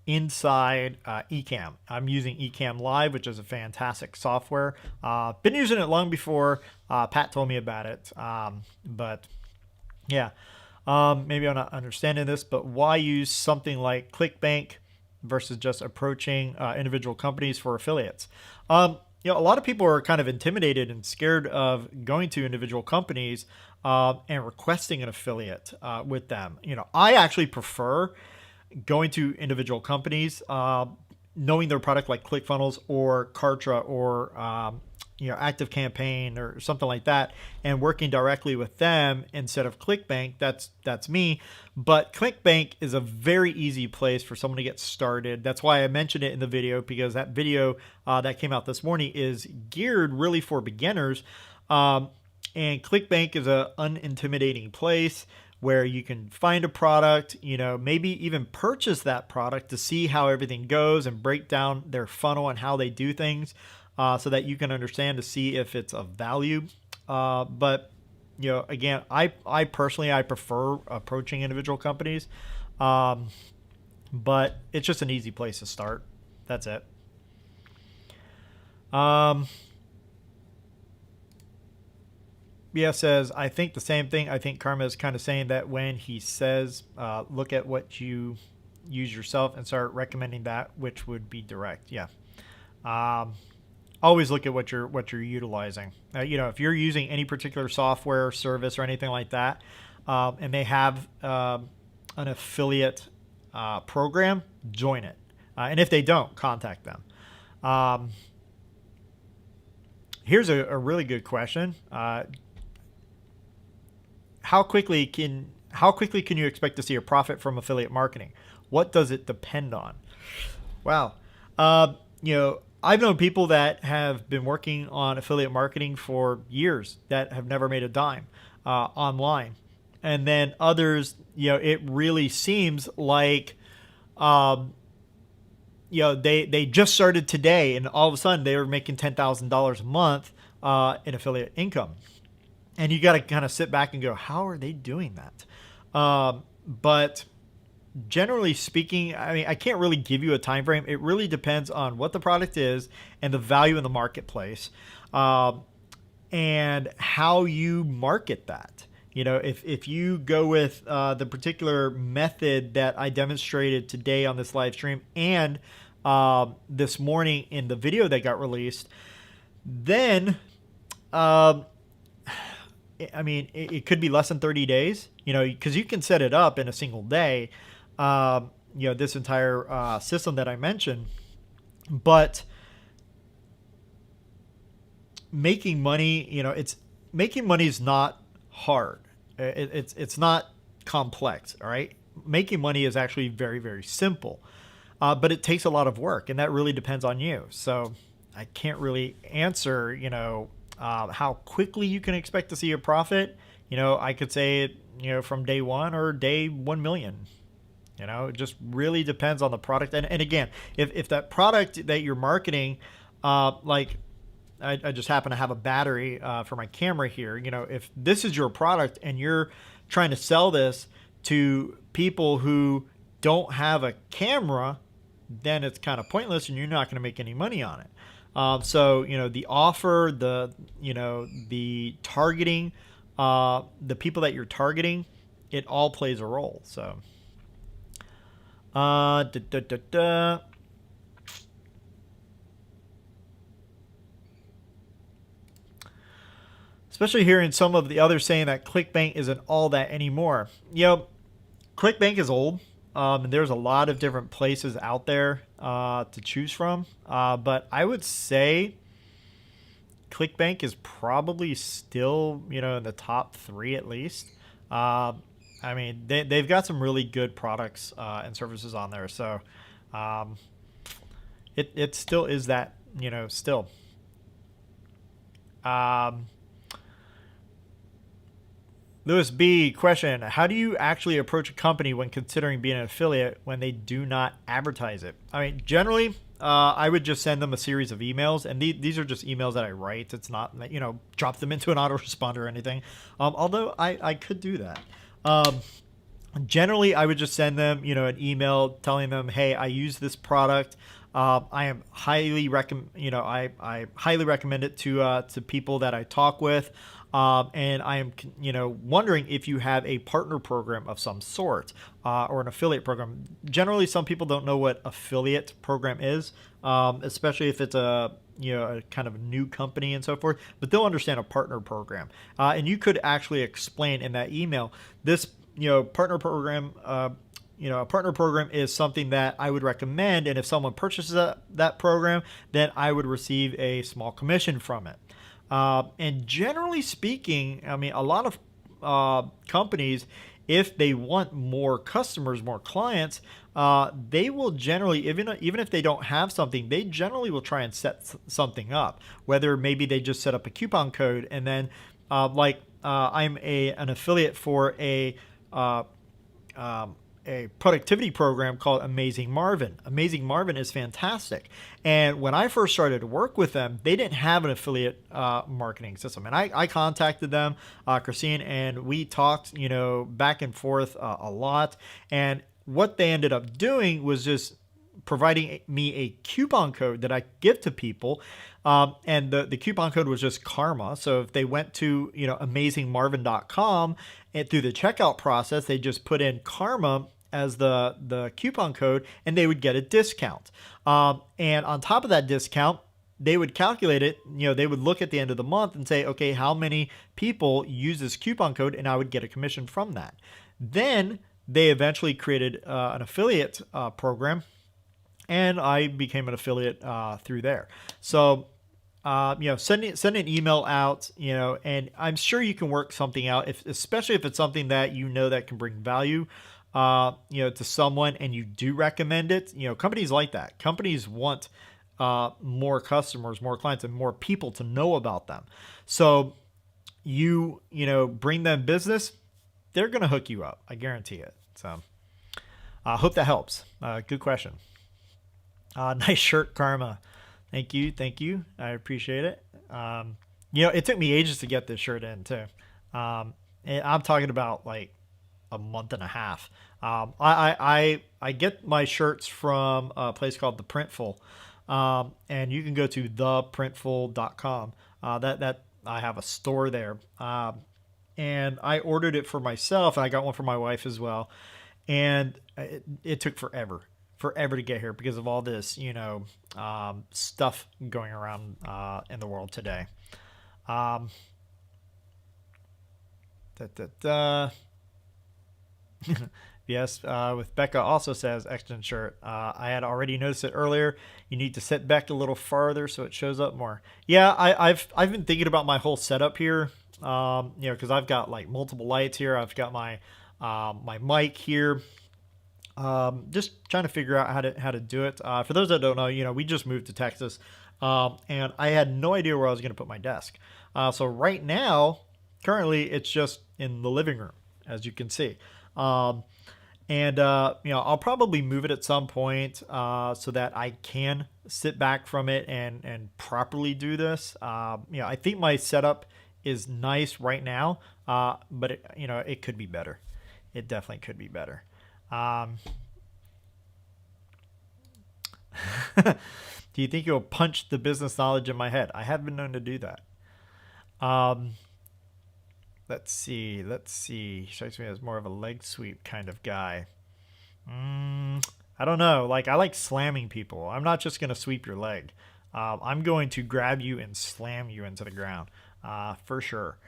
inside Ecamm. I'm using Ecamm Live, which is a fantastic software. Been using it long before Pat told me about it. But yeah, maybe I'm not understanding this, but why use something like ClickBank versus just approaching individual companies for affiliates? A lot of people are kind of intimidated and scared of going to individual companies and requesting an affiliate with them. I actually prefer going to individual companies, knowing their product like ClickFunnels or Kartra or Active Campaign or something like that, and working directly with them instead of ClickBank. That's me. But ClickBank is a very easy place for someone to get started. That's why I mentioned it in the video, because that video that came out this morning is geared really for beginners. And ClickBank is an unintimidating place where you can find a product, maybe even purchase that product to see how everything goes and break down their funnel and how they do things, so that you can understand to see if it's of value. But again, I personally, I prefer approaching individual companies, but it's just an easy place to start. That's it. BS says, I think the same thing. I think Karma is kind of saying that when he says, look at what you use yourself and start recommending that, which would be direct. Yeah. Always look at what you're utilizing. If you're using any particular software, service, or anything like that, and they have an affiliate program, join it. And if they don't, contact them. Here's a really good question. How quickly can you expect to see a profit from affiliate marketing? What does it depend on? Wow. I've known people that have been working on affiliate marketing for years that have never made a dime online. And then others, it really seems like, they just started today and all of a sudden they were making $10,000 a month in affiliate income. And you got to kind of sit back and go, how are they doing that? But generally speaking, I mean, I can't really give you a time frame. It really depends on what the product is and the value in the marketplace, and how you market that. If you go with the particular method that I demonstrated today on this live stream and this morning in the video that got released, then it could be less than 30 days, because you can set it up in a single day, this entire system that I mentioned. But making money, making money is not hard. It's not complex. All right. Making money is actually very, very simple, but it takes a lot of work, and that really depends on you. So I can't really answer, how quickly you can expect to see a profit. I could say it, from day one or day 1 million. It just really depends on the product. And again, if that product that you're marketing, like I just happen to have a battery for my camera here, if this is your product and you're trying to sell this to people who don't have a camera, then it's kind of pointless and you're not going to make any money on it. So, the offer, the targeting, the people that you're targeting, it all plays a role. So, especially hearing some of the others saying that ClickBank isn't all that anymore. ClickBank is old. And there's a lot of different places out there to choose from. But I would say ClickBank is probably still, in the top 3 at least. They've got some really good products and services on there. So it still is that, still. Lewis B, question: how do you actually approach a company when considering being an affiliate when they do not advertise it? Generally, I would just send them a series of emails, and these are just emails that I write. It's not, drop them into an autoresponder or anything. Although I could do that. Generally, I would just send them, an email telling them, hey, I use this product. I am highly I highly recommend it to people that I talk with. And I am, wondering if you have a partner program of some sort, or an affiliate program. Generally, some people don't know what affiliate program is, especially if it's a kind of new company and so forth, but they'll understand a partner program. And you could actually explain in that email, this, partner program, a partner program is something that I would recommend. And if someone purchases that program, then I would receive a small commission from it. And generally speaking, a lot of companies, if they want more customers, more clients, they will generally, even if they don't have something, they generally will try and set something up. Whether maybe they just set up a coupon code, and then I'm an affiliate for a productivity program called Amazing Marvin. Amazing Marvin is fantastic. And when I first started to work with them, they didn't have an affiliate marketing system. And I contacted them, Christine, and we talked, back and forth a lot. And what they ended up doing was just providing me a coupon code that I give to people. And the coupon code was just karma. So if they went to, amazingmarvin.com and through the checkout process, they just put in karma as the coupon code and they would get a discount. And on top of that discount, they would calculate it, they would look at the end of the month and say, okay, how many people use this coupon code? And I would get a commission from that. Then they eventually created an affiliate program, and I became an affiliate through there. So, send an email out, and I'm sure you can work something out, especially if it's something that that can bring value, to someone, and you do recommend it. Companies like that. Companies want more customers, more clients, and more people to know about them. So you bring them business, they're going to hook you up. I guarantee it. So I hope that helps. Good question. Nice shirt, Karma. Thank you. I appreciate it. It took me ages to get this shirt in too. And I'm talking about like a month and a half. I get my shirts from a place called The Printful. And you can go to theprintful.com. That I have a store there. And I ordered it for myself, and I got one for my wife as well. And it took forever to get here because of all this, stuff going around in the world today. Yes, with Becca also says, excellent shirt. I had already noticed it earlier. You need to set back a little farther so it shows up more. Yeah, I've been thinking about my whole setup here. Because I've got like multiple lights here. I've got my my mic here. Just trying to figure out how to do it. For those that don't know, we just moved to Texas, and I had no idea where I was going to put my desk. So right now, currently, it's just in the living room, as you can see. And I'll probably move it at some point so that I can sit back from it and properly do this. I think my setup is nice right now, but it could be better. It definitely could be better. Do you think you'll punch the business knowledge in my head? I have been known to do that. Let's see. Strikes me as more of a leg sweep kind of guy. I don't know. Like, I like slamming people. I'm not just going to sweep your leg. I'm going to grab you and slam you into the ground. For sure.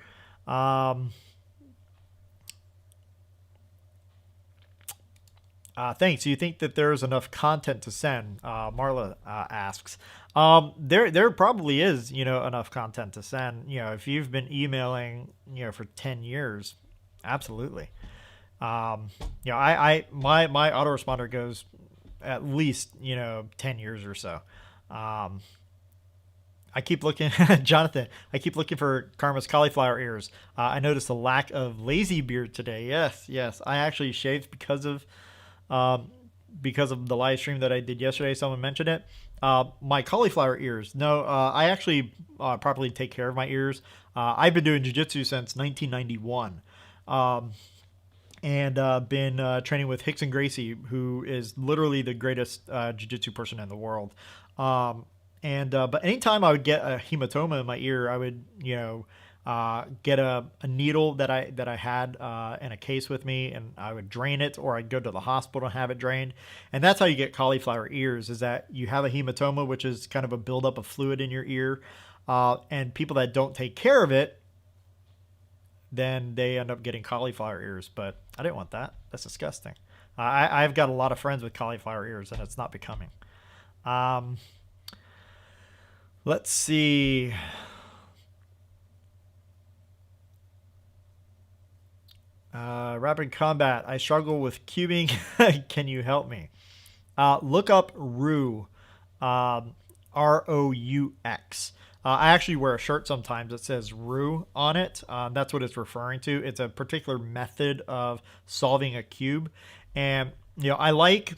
Thanks. Do you think that there's enough content to send? Marla asks. There probably is, enough content to send. If you've been emailing, for 10 years, absolutely. My autoresponder goes at least, 10 years or so. I keep looking, Jonathan, I keep looking for Karma's cauliflower ears. I noticed a lack of lazy beard today. Yes. I actually shaved because of the live stream that I did yesterday. Someone mentioned it. My cauliflower ears. No, I actually properly take care of my ears. I've been doing jiu-jitsu since 1991. And been training with Rickson Gracie, who is literally the greatest jiu-jitsu person in the world. But anytime I would get a hematoma in my ear, I would, get a needle that I had in a case with me, and I would drain it, or I'd go to the hospital and have it drained. And that's how you get cauliflower ears, is that you have a hematoma, which is kind of a buildup of fluid in your ear. And people that don't take care of it, then they end up getting cauliflower ears. But I didn't want that. That's disgusting. I've got a lot of friends with cauliflower ears, and it's not becoming. Let's see. Rapid Combat. I struggle with cubing. Can you help me? Look up Roux. R-O-U-X. I actually wear a shirt sometimes that says Roux on it. That's what it's referring to. It's a particular method of solving a cube. And, I like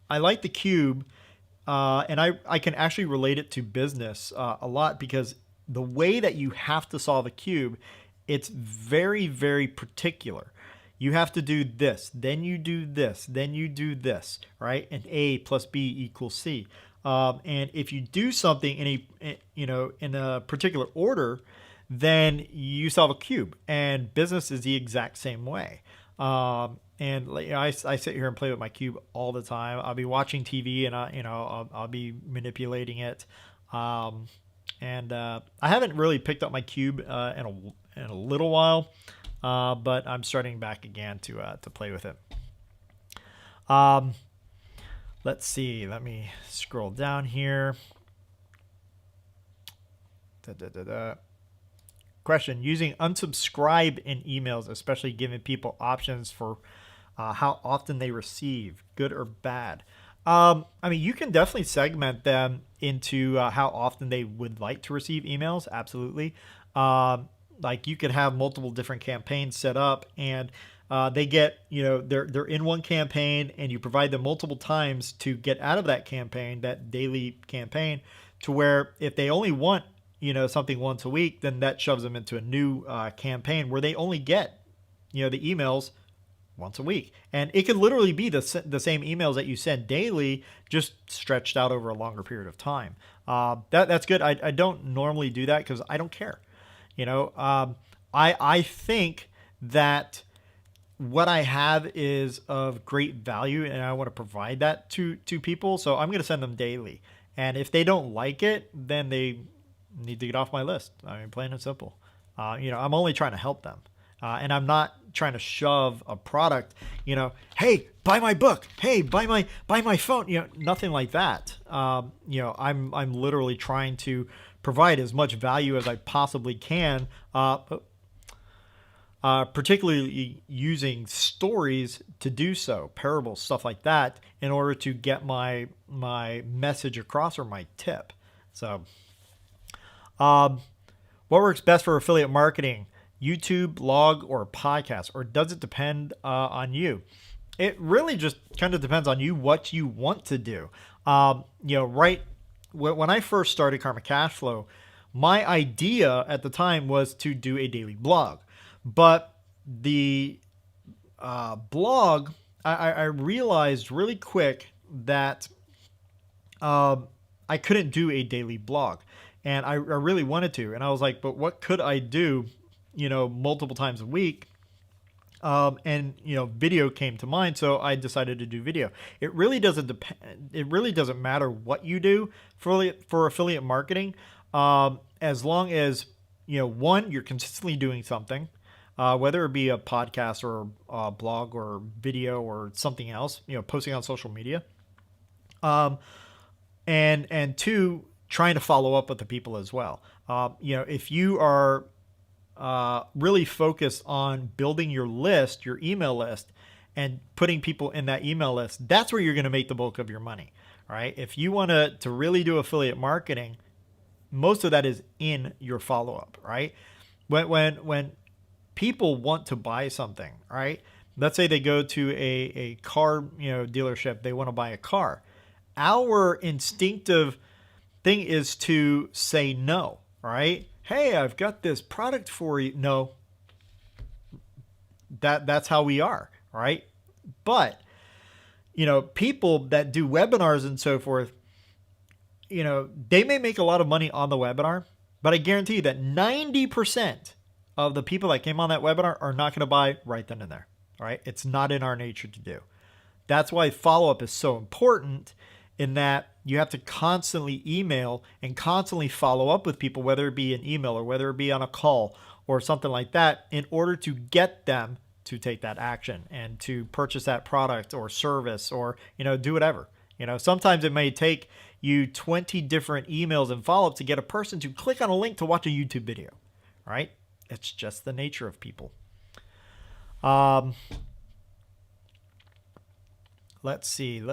the cube. And I can actually relate it to business a lot, because the way that you have to solve a cube, it's very, very particular. you have to do this, then you do this, then you do this, right? And A plus B equals C. And if you do something in a particular order, then you solve a cube. And business is the exact same way. And I sit here and play with my cube all the time. I'll be watching TV and I'll be manipulating it. And I haven't really picked up my cube in a little while, but I'm starting back again to play with it. Let's see. Let me scroll down here. Question: using unsubscribe in emails, especially giving people options for how often they receive, good or bad. I mean, you can definitely segment them into how often they would like to receive emails. Absolutely. Like you could have multiple different campaigns set up, and they get, they're in one campaign, and you provide them multiple times to get out of that campaign, that daily campaign, to where if they only want, something once a week, then that shoves them into a new campaign where they only get, the emails once a week. And it could literally be the same emails that you send daily, just stretched out over a longer period of time. That's good. I don't normally do that because I don't care. I think that what I have is of great value, and I want to provide that to people. So I'm going to send them daily. And if they don't like it, then they need to get off my list. I mean, plain and simple. I'm only trying to help them. And I'm not trying to shove a product, hey, buy my book. Hey, buy my phone. Nothing like that. I'm literally trying to provide as much value as I possibly can, particularly using stories to do so, parables, stuff like that, in order to get my message across, or my tip. So, what works best for affiliate marketing? YouTube, blog, or podcast? Or does it depend on you? It really just kind of depends on you, what you want to do. Right when I first started Karma Cashflow, my idea at the time was to do a daily blog. But the blog, I realized really quick that I couldn't do a daily blog. And I really wanted to. And I was like, but what could I do, multiple times a week? And video came to mind, so I decided to do video. It really doesn't depend. It really doesn't matter what you do for affiliate marketing, as long as one, you're consistently doing something, whether it be a podcast or a blog or video or something else, posting on social media, and two, trying to follow up with the people as well. If you are really focused on building your list, your email list, and putting people in that email list, that's where you're going to make the bulk of your money, right? If you want to really do affiliate marketing, most of that is in your follow-up, right? When people want to buy something, right? Let's say they go to a car, dealership, they want to buy a car. Our instinctive thing is to say no, right? Hey, I've got this product for you. No, that's how we are, right? But, people that do webinars and so forth, they may make a lot of money on the webinar, but I guarantee you that 90% of the people that came on that webinar are not going to buy right then and there, right? It's not in our nature to do. That's why follow-up is so important, in that you have to constantly email and constantly follow up with people, whether it be an email or whether it be on a call or something like that, in order to get them to take that action and to purchase that product or service, or, do whatever. Sometimes it may take you 20 different emails and follow-ups to get a person to click on a link to watch a YouTube video, right? It's just the nature of people. Let's see.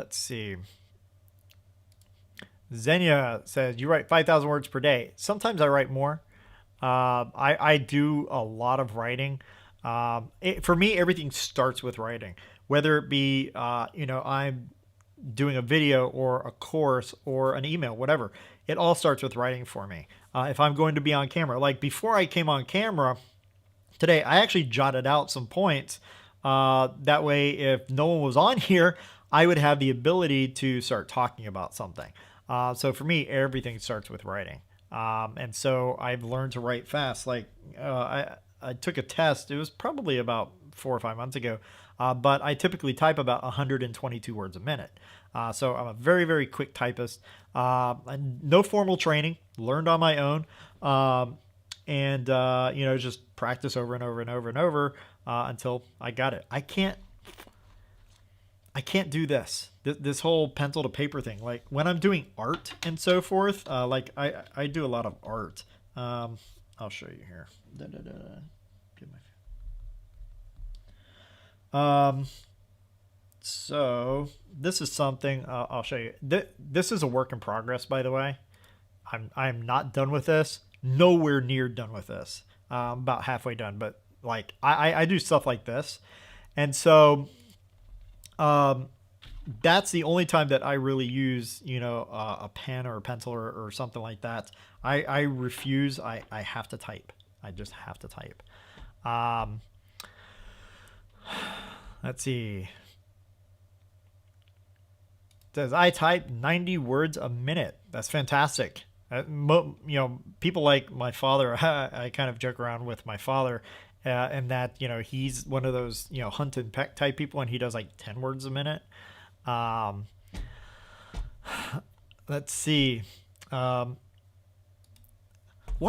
Xenia says, you write 5,000 words per day. Sometimes I write more. I do a lot of writing. For me, everything starts with writing, whether it be, I'm doing a video or a course or an email, whatever. It all starts with writing for me. If I'm going to be on camera, like before I came on camera today, I actually jotted out some points That way, if no one was on here, I would have the ability to start talking about something. So for me, everything starts with writing. And so I've learned to write fast. Like I took a test. It was probably about 4 or 5 months ago. But I typically type about 122 words a minute. So I'm a very, very quick typist. No formal training, learned on my own. And just practice over and over and over and over until I got it. I can't do this whole pencil to paper thing. Like when I'm doing art and so forth, like I do a lot of art. I'll show you here. Get my so this is something I'll show you. This is a work in progress, by the way. I'm not done with this. Nowhere near done with this. About halfway done, but like I do stuff like this, and so that's the only time that I really use a pen or a pencil or something like that. I refuse. I have to type. I just have to type. Let's see. It says I type 90 words a minute. That's fantastic. People like my father, I kind of joke around with my father, and that, he's one of those, hunt and peck type people, and he does like 10 words a minute. Let's see. Why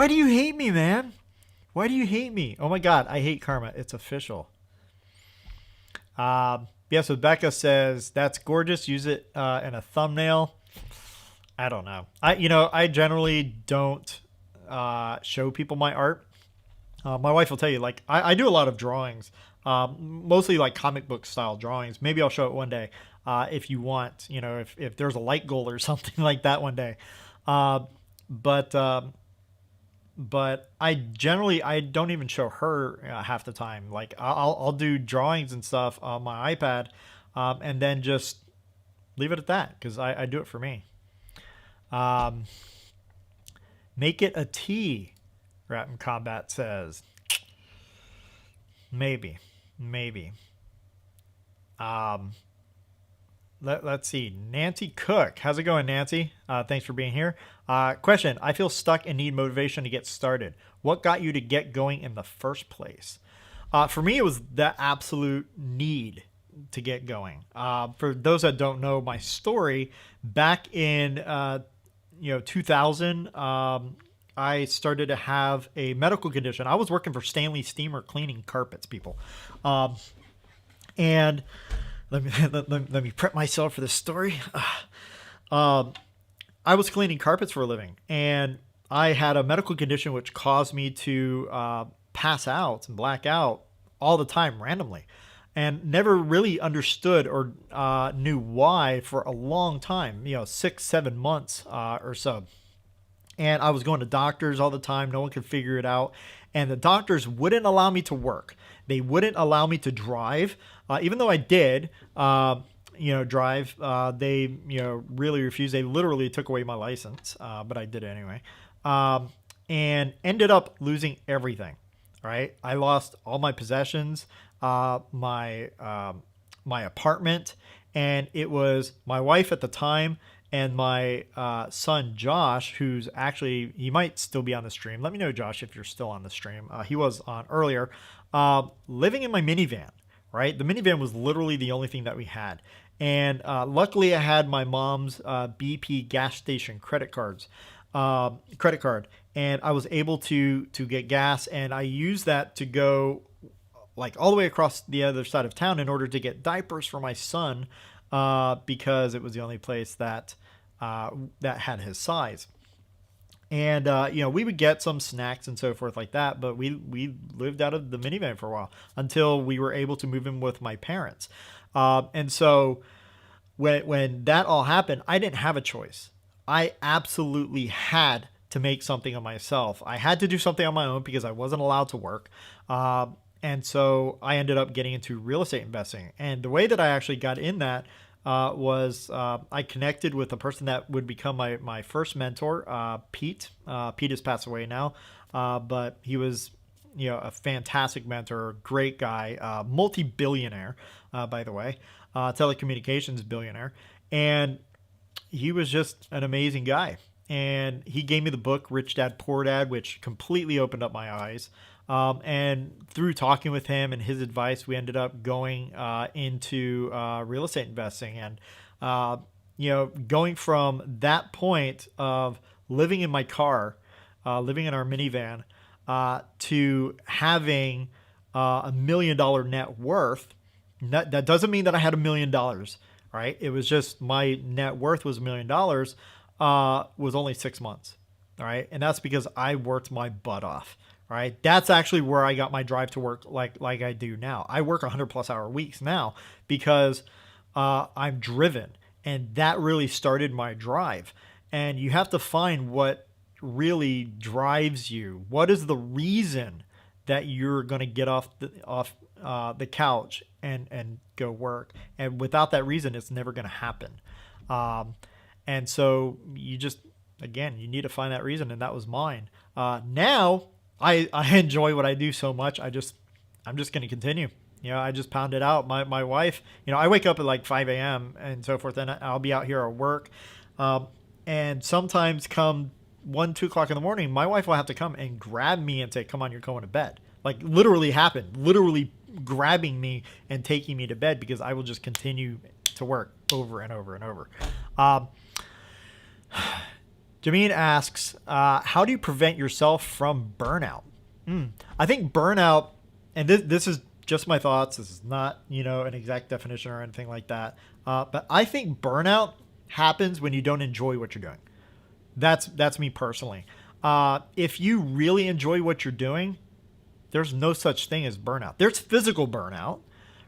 do you hate me, man? Why do you hate me? Oh my God, I hate karma. It's official. Yes, Rebecca says, that's gorgeous. Use it in a thumbnail. I don't know. I generally don't show people my art. My wife will tell you, like, I do a lot of drawings, mostly like comic book style drawings. Maybe I'll show it one day if you want, if there's a light goal or something like that one day. But I don't even show her half the time. Like I'll do drawings and stuff on my iPad and then just leave it at that because I do it for me. Make it a T, Rat in Combat says. Maybe. Let's see. Nancy Cook. How's it going, Nancy? Thanks for being here. Question. I feel stuck and need motivation to get started. What got you to get going in the first place? For me, it was the absolute need to get going. For those that don't know my story, back in 2000, I started to have a medical condition. I was working for Stanley Steamer cleaning carpets, people. And let me prep myself for this story. I was cleaning carpets for a living, and I had a medical condition which caused me to pass out and black out all the time randomly, and never really understood or knew why for a long time, 6-7 months or so. And I was going to doctors all the time. No one could figure it out. And the doctors wouldn't allow me to work. They wouldn't allow me to drive. Even though I did, drive, they, really refused. They literally took away my license, but I did it anyway. And ended up losing everything, right? I lost all my possessions, my apartment, and it was my wife at the time and my son, Josh, who's actually, he might still be on the stream. Let me know, Josh, if you're still on the stream. He was on earlier. Living in my minivan, right? The minivan was literally the only thing that we had. And luckily, I had my mom's BP gas station credit card. And I was able to get gas. And I used that to go like all the way across the other side of town in order to get diapers for my son because it was the only place that had his size. And, we would get some snacks and so forth like that, but we lived out of the minivan for a while until we were able to move in with my parents. And so when that all happened, I didn't have a choice. I absolutely had to make something of myself. I had to do something on my own because I wasn't allowed to work. And so I ended up getting into real estate investing. And the way that I actually got in that was I connected with a person that would become my first mentor, Pete. Pete has passed away now, but he was a fantastic mentor, great guy, multi-billionaire, by the way, telecommunications billionaire. And he was just an amazing guy. And he gave me the book, Rich Dad, Poor Dad, which completely opened up my eyes. And through talking with him and his advice, we ended up going into real estate investing. And, going from that point of living in my car, living in our minivan, to having $1 million net worth. That doesn't mean that I had $1 million, right? It was just my net worth was $1 million, was only 6 months, all right? And that's because I worked my butt off, right? That's actually where I got my drive to work like I do now. I work 100+ hour weeks now because I'm driven, and that really started my drive. And you have to find what really drives you. What is the reason that you're going to get off the couch and go work? And without that reason, it's never going to happen. And so you just, again, you need to find that reason, and that was mine. Now I enjoy what I do so much. I'm just going to continue. I just pound it out. My wife, I wake up at like 5 a.m. and so forth, and I'll be out here at work. And sometimes come 1, 2 o'clock in the morning, my wife will have to come and grab me and say, come on, you're going to bed. Like literally happened, literally grabbing me and taking me to bed, because I will just continue to work over and over and over. Jameen asks, how do you prevent yourself from burnout? I think burnout, and this is just my thoughts. This is not, an exact definition or anything like that. But I think burnout happens when you don't enjoy what you're doing. That's me personally. If you really enjoy what you're doing, there's no such thing as burnout. There's physical burnout,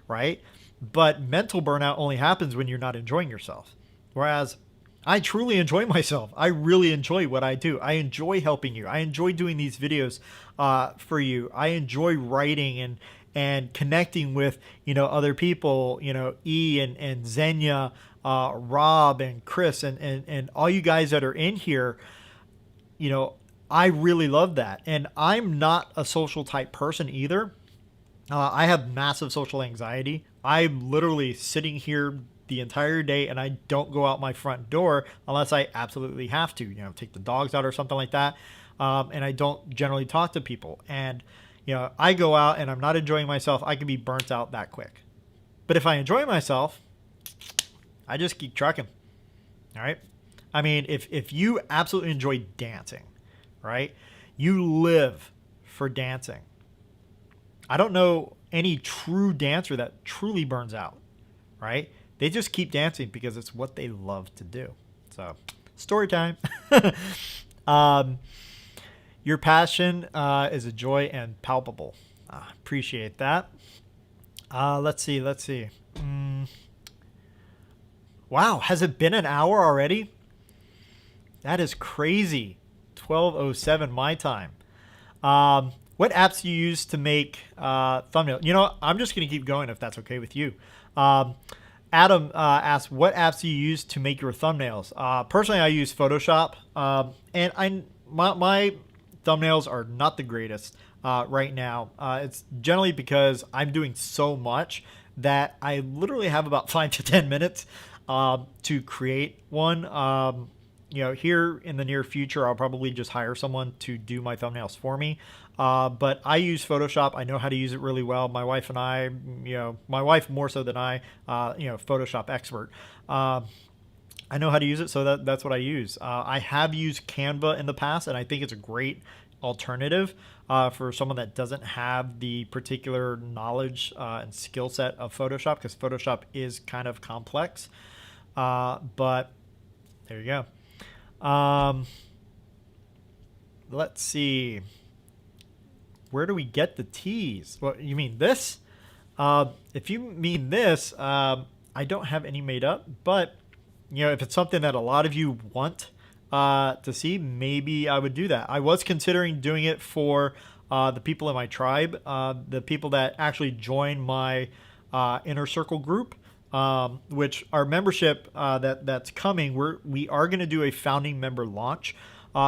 right? But mental burnout only happens when you're not enjoying yourself. Whereas I truly enjoy myself. I really enjoy what I do. I enjoy helping you. I enjoy doing these videos for you. I enjoy writing and connecting with, other people, E and Xenia, Rob and Chris and all you guys that are in here. I really love that. And I'm not a social type person either. I have massive social anxiety. I'm literally sitting here the entire day, and I don't go out my front door unless I absolutely have to, take the dogs out or something like that. And I don't generally talk to people. And, I go out and I'm not enjoying myself. I can be burnt out that quick. But if I enjoy myself, I just keep trucking. All right. I mean, if you absolutely enjoy dancing, right? You live for dancing. I don't know any true dancer that truly burns out, right? They just keep dancing because it's what they love to do. So, story time. Your passion is a joy and palpable. Appreciate that. Let's see. Wow, has it been an hour already? That is crazy. 12:07 my time. What apps do you use to make thumbnails? I'm just going to keep going if that's okay with you. Adam asks, what apps do you use to make your thumbnails? Personally, I use Photoshop, and my thumbnails are not the greatest right now. It's generally because I'm doing so much that I literally have about 5 to 10 minutes to create one. Here in the near future, I'll probably just hire someone to do my thumbnails for me. But I use Photoshop. I know how to use it really well. My wife and I, my wife more so than I, Photoshop expert. I know how to use it, so that's what I use. I have used Canva in the past, and I think it's a great alternative for someone that doesn't have the particular knowledge and skill set of Photoshop, because Photoshop is kind of complex. But there you go. Let's see. Where do we get the teas? Well, you mean this? If you mean this, I don't have any made up, but if it's something that a lot of you want to see, maybe I would do that. I was considering doing it for the people in my tribe, the people that actually join my inner circle group, which our membership that's coming. We are going to do a founding member launch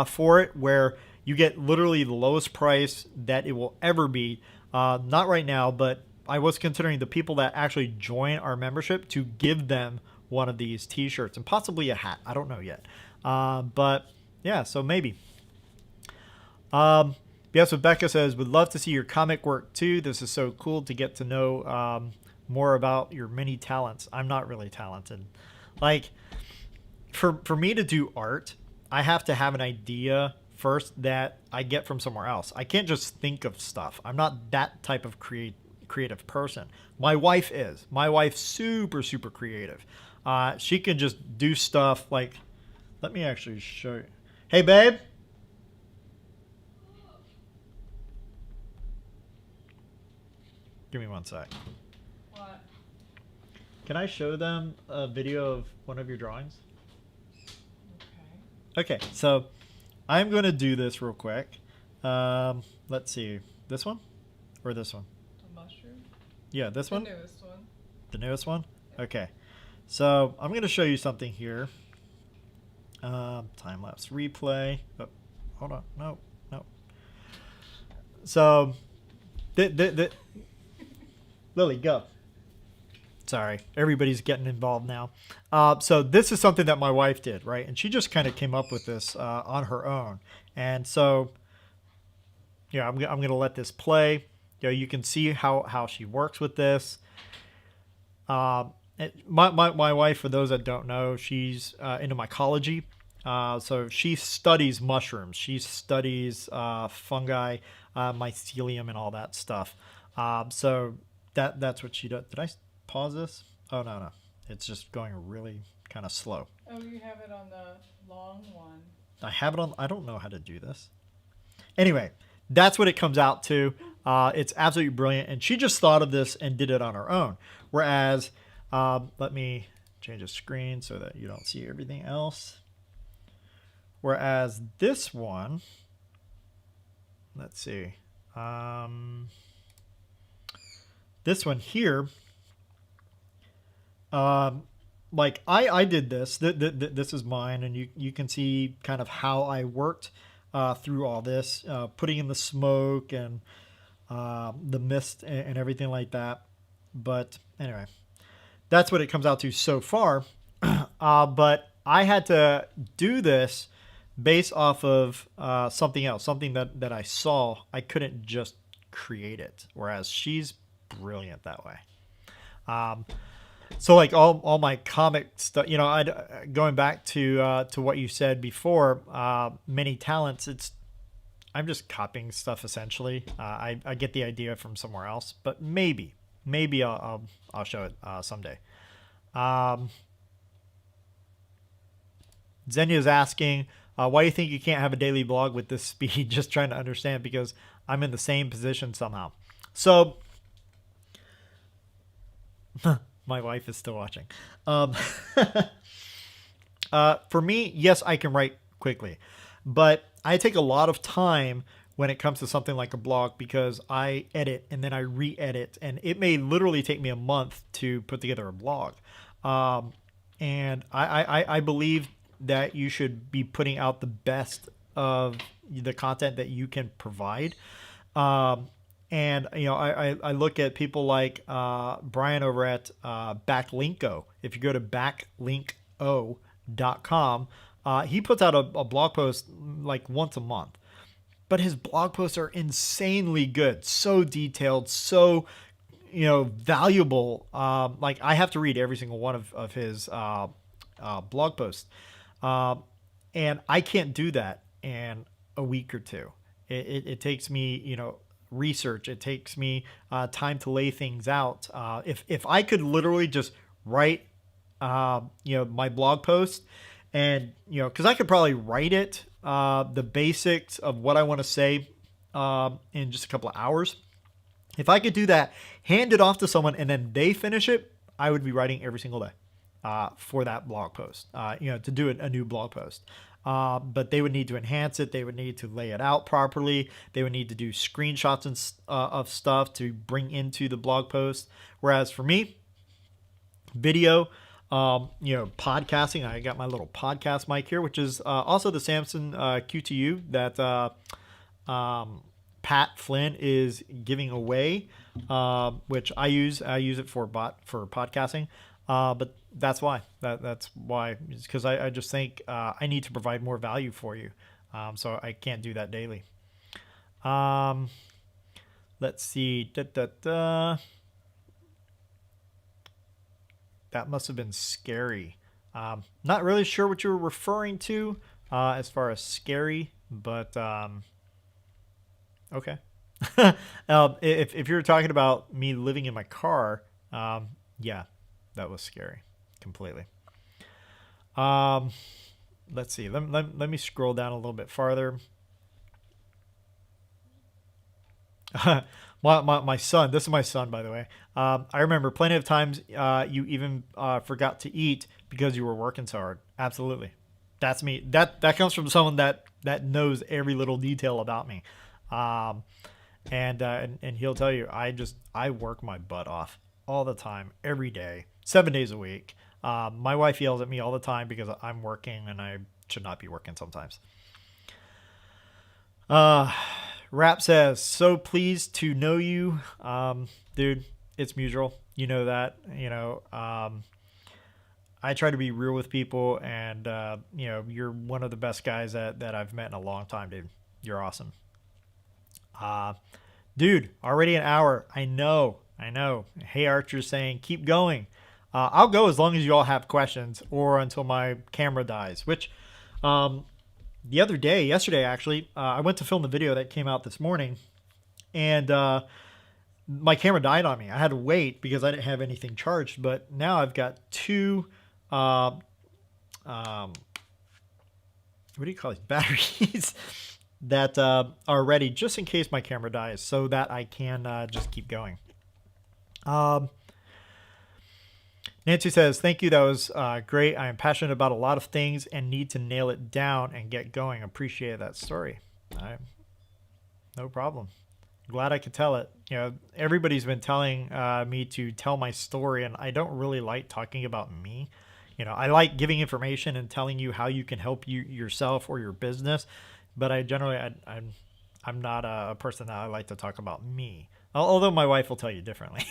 for it, where You get literally the lowest price that it will ever be. Not right now, but I was considering the people that actually join our membership to give them one of these t-shirts and possibly a hat. I don't know yet. But yeah, so maybe. Yes, what Becca says, would love to see your comic work too. This is so cool to get to know more about your many talents. I'm not really talented. Like, for me to do art, I have to have an idea first that I get from somewhere else. I can't just think of stuff. I'm not that type of creative person. My wife is. My wife's super, super creative. She can just do stuff like, let me actually show you. Hey, babe. Give me one sec. What? Can I show them a video of one of your drawings? Okay, so I'm going to do this real quick. Let's see. This one? Or this one? The mushroom? Yeah, this one? The newest one. The newest one? Okay. So I'm going to show you something here. Time-lapse replay. Oh, hold on. No. So, Lily, go. Sorry, everybody's getting involved now. So this is something that my wife did, right? And she just kind of came up with this on her own. And so, yeah, I'm going to let this play. You know, you can see how she works with this. My wife, for those that don't know, she's into mycology. So she studies mushrooms. She studies fungi, mycelium, and all that stuff. So that's what she does. Did I pause this? Oh, no. It's just going really kind of slow. Oh, you have it on the long one. I have it on. I don't know how to do this. Anyway, that's what it comes out to. It's absolutely brilliant. And she just thought of this and did it on her own. Whereas, let me change the screen so that you don't see everything else. Whereas this one, let's see. This one here, like I did this. This is mine, and you can see kind of how I worked through all this, putting in the smoke and the mist and everything like that. But anyway, that's what it comes out to so far. But I had to do this based off of something else, something that I saw. I couldn't just create it, whereas she's brilliant that way. So like all my comic stuff, you know, going back to what you said before, many talents. I'm just copying stuff essentially. I get the idea from somewhere else, but maybe I'll show it someday. Xenia's asking, why do you think you can't have a daily blog with this speed? Just trying to understand, because I'm in the same position somehow. So my wife is still watching. For me, yes, I can write quickly, but I take a lot of time when it comes to something like a blog, because I edit and then I re-edit, and it may literally take me a month to put together a blog. And I believe that you should be putting out the best of the content that you can provide. And, you know, I look at people like Brian over at Backlinko. If you go to backlinko.com, he puts out a blog post like once a month. But his blog posts are insanely good, so detailed, so, you know, valuable. Like I have to read every single one of his blog posts. And I can't do that in a week or two. It takes me, you know, research. It takes me time to lay things out. If I could literally just write, you know, my blog post, and, you know, because I could probably write it, the basics of what I want to say in just a couple of hours. If I could do that, hand it off to someone, and then they finish it, I would be writing every single day for that blog post, you know, to do a new blog post. But they would need to enhance it. They would need to lay it out properly. They would need to do screenshots of stuff to bring into the blog post. Whereas for me, video, Podcasting. I got my little podcast mic here, which is also the Samson Q2U that Pat Flynn is giving away, which I use. I use it for podcasting, but that's why. That's why. It's because I just think I need to provide more value for you, so I can't do that daily. Let's see. That must have been scary. Not really sure what you were referring to as far as scary, but okay. If you're talking about me living in my car, yeah, that was scary completely. Let's see. Let me scroll down a little bit farther. My son, this is my son, by the way. I remember plenty of times you even forgot to eat because you were working so hard. Absolutely. That's me. That comes from someone that knows every little detail about me. And he'll tell you, I work my butt off all the time, every day, 7 days a week. My wife yells at me all the time because I'm working and I should not be working sometimes. Rap says, so pleased to know you. Dude, it's mutual. You know that. I try to be real with people, and you're one of the best guys that I've met in a long time, dude. You're awesome. Dude, already an hour. I know. Hey, Archer's saying, keep going. I'll go as long as you all have questions or until my camera dies, which, the other day, yesterday actually, I went to film the video that came out this morning, and my camera died on me. I had to wait because I didn't have anything charged, but now I've got two, what do you call these, batteries that are ready just in case my camera dies so that I can just keep going. Nancy says, thank you. That was great. I am passionate about a lot of things and need to nail it down and get going. Appreciate that story. No problem. Glad I could tell it. Everybody's been telling me to tell my story, and I don't really like talking about me. I like giving information and telling you how you can help yourself or your business, but I generally, I'm not a person that I like to talk about me. Although my wife will tell you differently.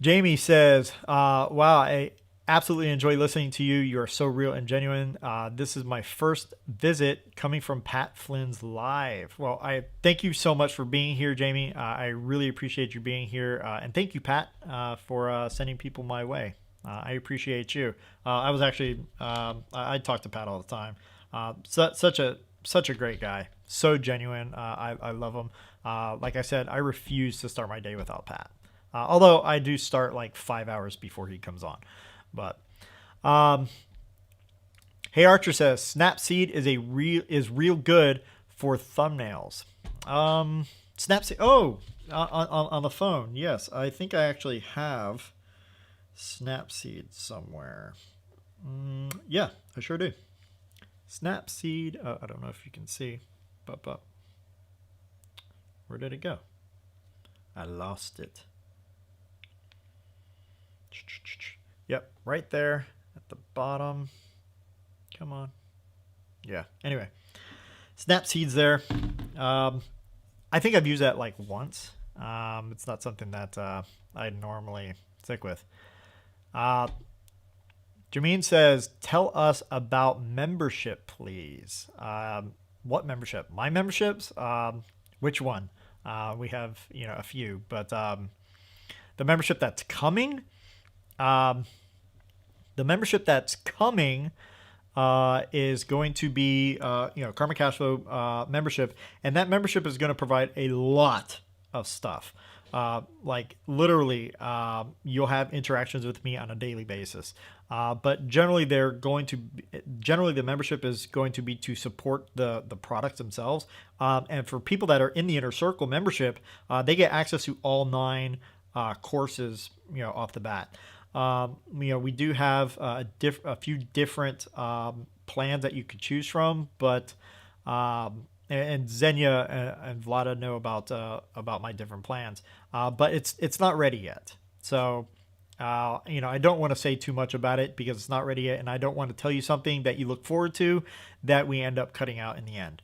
Jamie says, wow, I absolutely enjoy listening to you. You are so real and genuine. This is my first visit coming from Pat Flynn's live. Well, I thank you so much for being here, Jamie. I really appreciate you being here. And thank you, Pat, for sending people my way. I appreciate you. I was actually, I talk to Pat all the time. Such a great guy. So genuine. I love him. Like I said, I refuse to start my day without Pat. Although I do start like 5 hours before he comes on. But Hey Archer says Snapseed is real good for thumbnails. Snapseed. Oh, on the phone. Yes, I think I actually have Snapseed somewhere. Yeah, I sure do. Snapseed. I don't know if you can see. But where did it go? I lost it. Yep, right there at the bottom. Come on. Yeah, anyway. Snapseed's there. I think I've used that like once. It's not something that I normally stick with. Jermaine says, tell us about membership, please. What membership? My memberships? Which one? We have, a few, but the membership that's coming, is going to be, Karma Cashflow membership, and that membership is going to provide a lot of stuff. Like literally, you'll have interactions with me on a daily basis. But generally, the membership is going to be to support the products themselves. And for people that are in the Inner Circle membership, they get access to all 9 courses, off the bat. We do have a few different plans that you could choose from, but and Xenia and Vlada know about my different plans, but it's not ready yet. So, I don't want to say too much about it because it's not ready yet, and I don't want to tell you something that you look forward to that we end up cutting out in the end.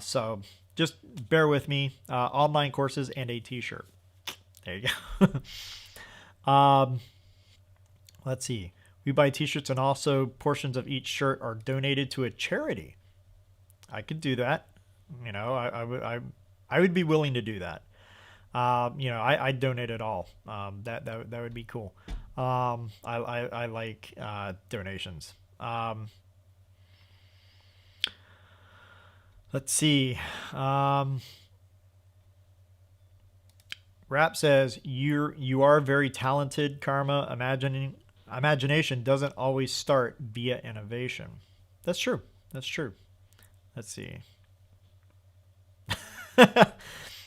So just bear with me. Online courses and a t-shirt. There you go. Let's see. We buy t-shirts and also portions of each shirt are donated to a charity. I could do that. I would be willing to do that. I'd donate it all. That would be cool. I like donations. Let's see. Rap says you are very talented, Karma. Imagination doesn't always start via innovation. That's true. That's true. Let's see.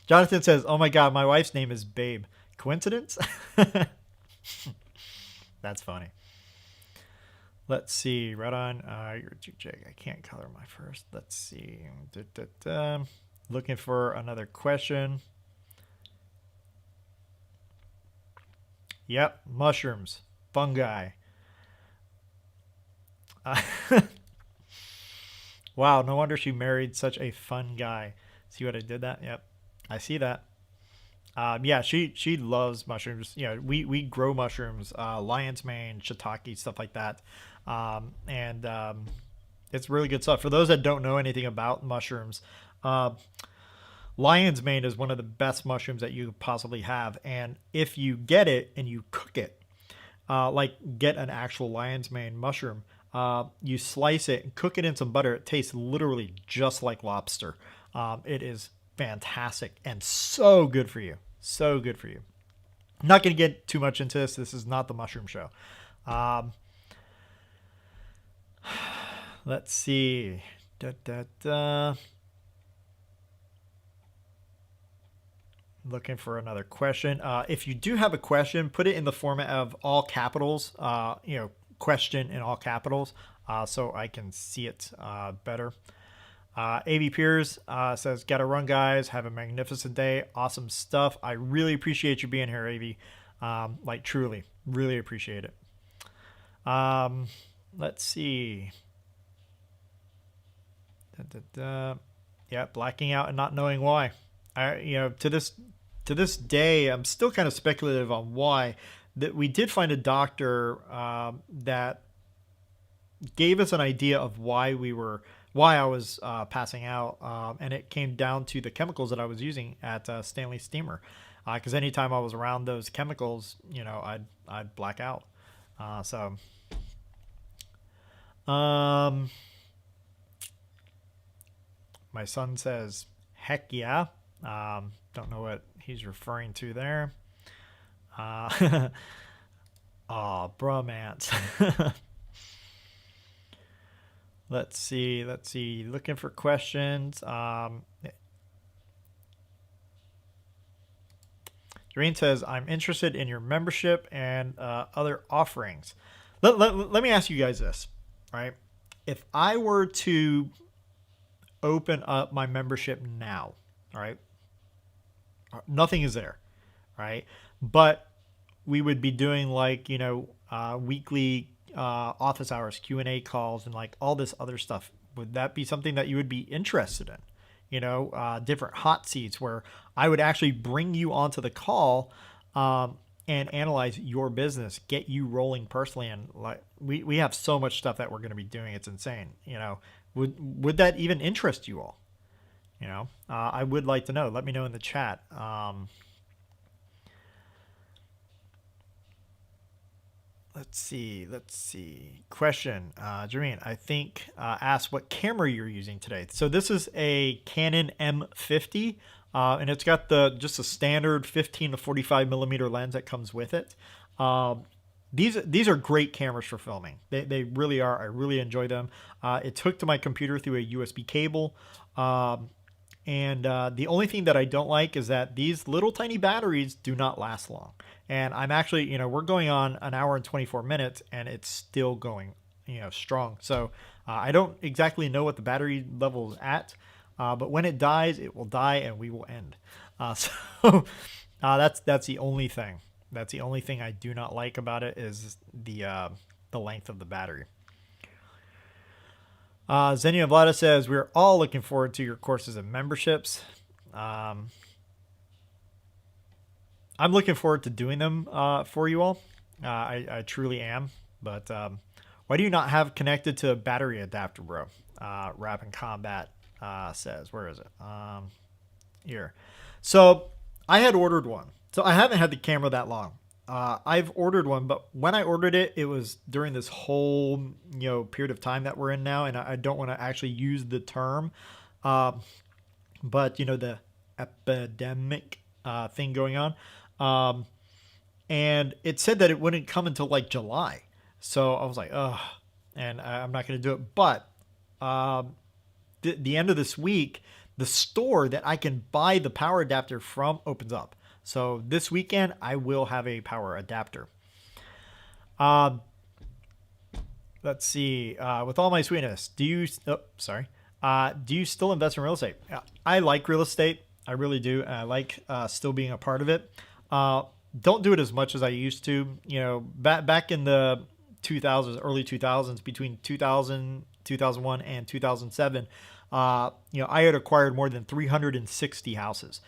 Jonathan says, "Oh my God, my wife's name is Babe. Coincidence?" That's funny. Let's see. Right on. You're too jig. I can't color my first. Let's see. Looking for another question. Yep. Mushrooms. Fungi. Wow. No wonder she married such a fun guy. See what I did that? Yep. I see that. Yeah, she loves mushrooms. We grow mushrooms, lion's mane, shiitake, stuff like that. It's really good stuff. For those that don't know anything about mushrooms, lion's mane is one of the best mushrooms that you could possibly have. And if you get it and you cook it, like get an actual lion's mane mushroom, you slice it and cook it in some butter. It tastes literally just like lobster. It is fantastic and so good for you. So good for you. I'm not going to get too much into this. This is not the mushroom show. Let's see. Looking for another question. If you do have a question, put it in the format of all capitals. Question in all capitals, so I can see it better. AV Piers says, "Gotta run, guys. Have a magnificent day. Awesome stuff. I really appreciate you being here, AV. Like, truly, really appreciate it." Let's see. Yeah, blacking out and not knowing why. To this day, I'm still kind of speculative on why. That we did find a doctor that gave us an idea of why I was passing out, and it came down to the chemicals that I was using at Stanley Steamer, because anytime I was around those chemicals, I'd black out. My son says, "Heck yeah." Don't know what he's referring to there. Oh, bromance. Let's see. Looking for questions. Doreen says, "I'm interested in your membership and other offerings." Let me ask you guys this, right? If I were to open up my membership now, all right, nothing is there, right? But we would be doing like, weekly office hours, Q&A calls, and like all this other stuff. Would that be something that you would be interested in? Different hot seats where I would actually bring you onto the call and analyze your business, get you rolling personally. And like we have so much stuff that we're going to be doing. It's insane. Would that even interest you all? I would like to know. Let me know in the chat. Let's see. Question. Jermaine, I think, asked what camera you're using today. So this is a Canon M50, and it's got just a standard 15 to 45 millimeter lens that comes with it. These are great cameras for filming. They really are. I really enjoy them. It's hooked to my computer through a USB cable. And the only thing that I don't like is that these little tiny batteries do not last long. And I'm actually, we're going on an hour and 24 minutes and it's still going, strong. So I don't exactly know what the battery level is at, but when it dies, it will die and we will end. So that's the only thing. That's the only thing I do not like about it is the length of the battery. Xenia Vlada says, we're all looking forward to your courses and memberships. I'm looking forward to doing them for you all. I truly am. But why do you not have connected to a battery adapter, bro? Rap and Combat says, where is it? Here. So I had ordered one. So I haven't had the camera that long. I've ordered one, but when I ordered it, it was during this whole period of time that we're in now, and I don't want to actually use the term, but the epidemic thing going on, and it said that it wouldn't come until like July. So I was like, ugh, and I'm not going to do it. But the end of this week, the store that I can buy the power adapter from opens up. So this weekend, I will have a power adapter. Let's see. With all my sweetness, do you still invest in real estate? I like real estate. I really do. I like still being a part of it. Don't do it as much as I used to. Back in the 2000s, early 2000s, between 2000, 2001, and 2007, I had acquired more than 360 houses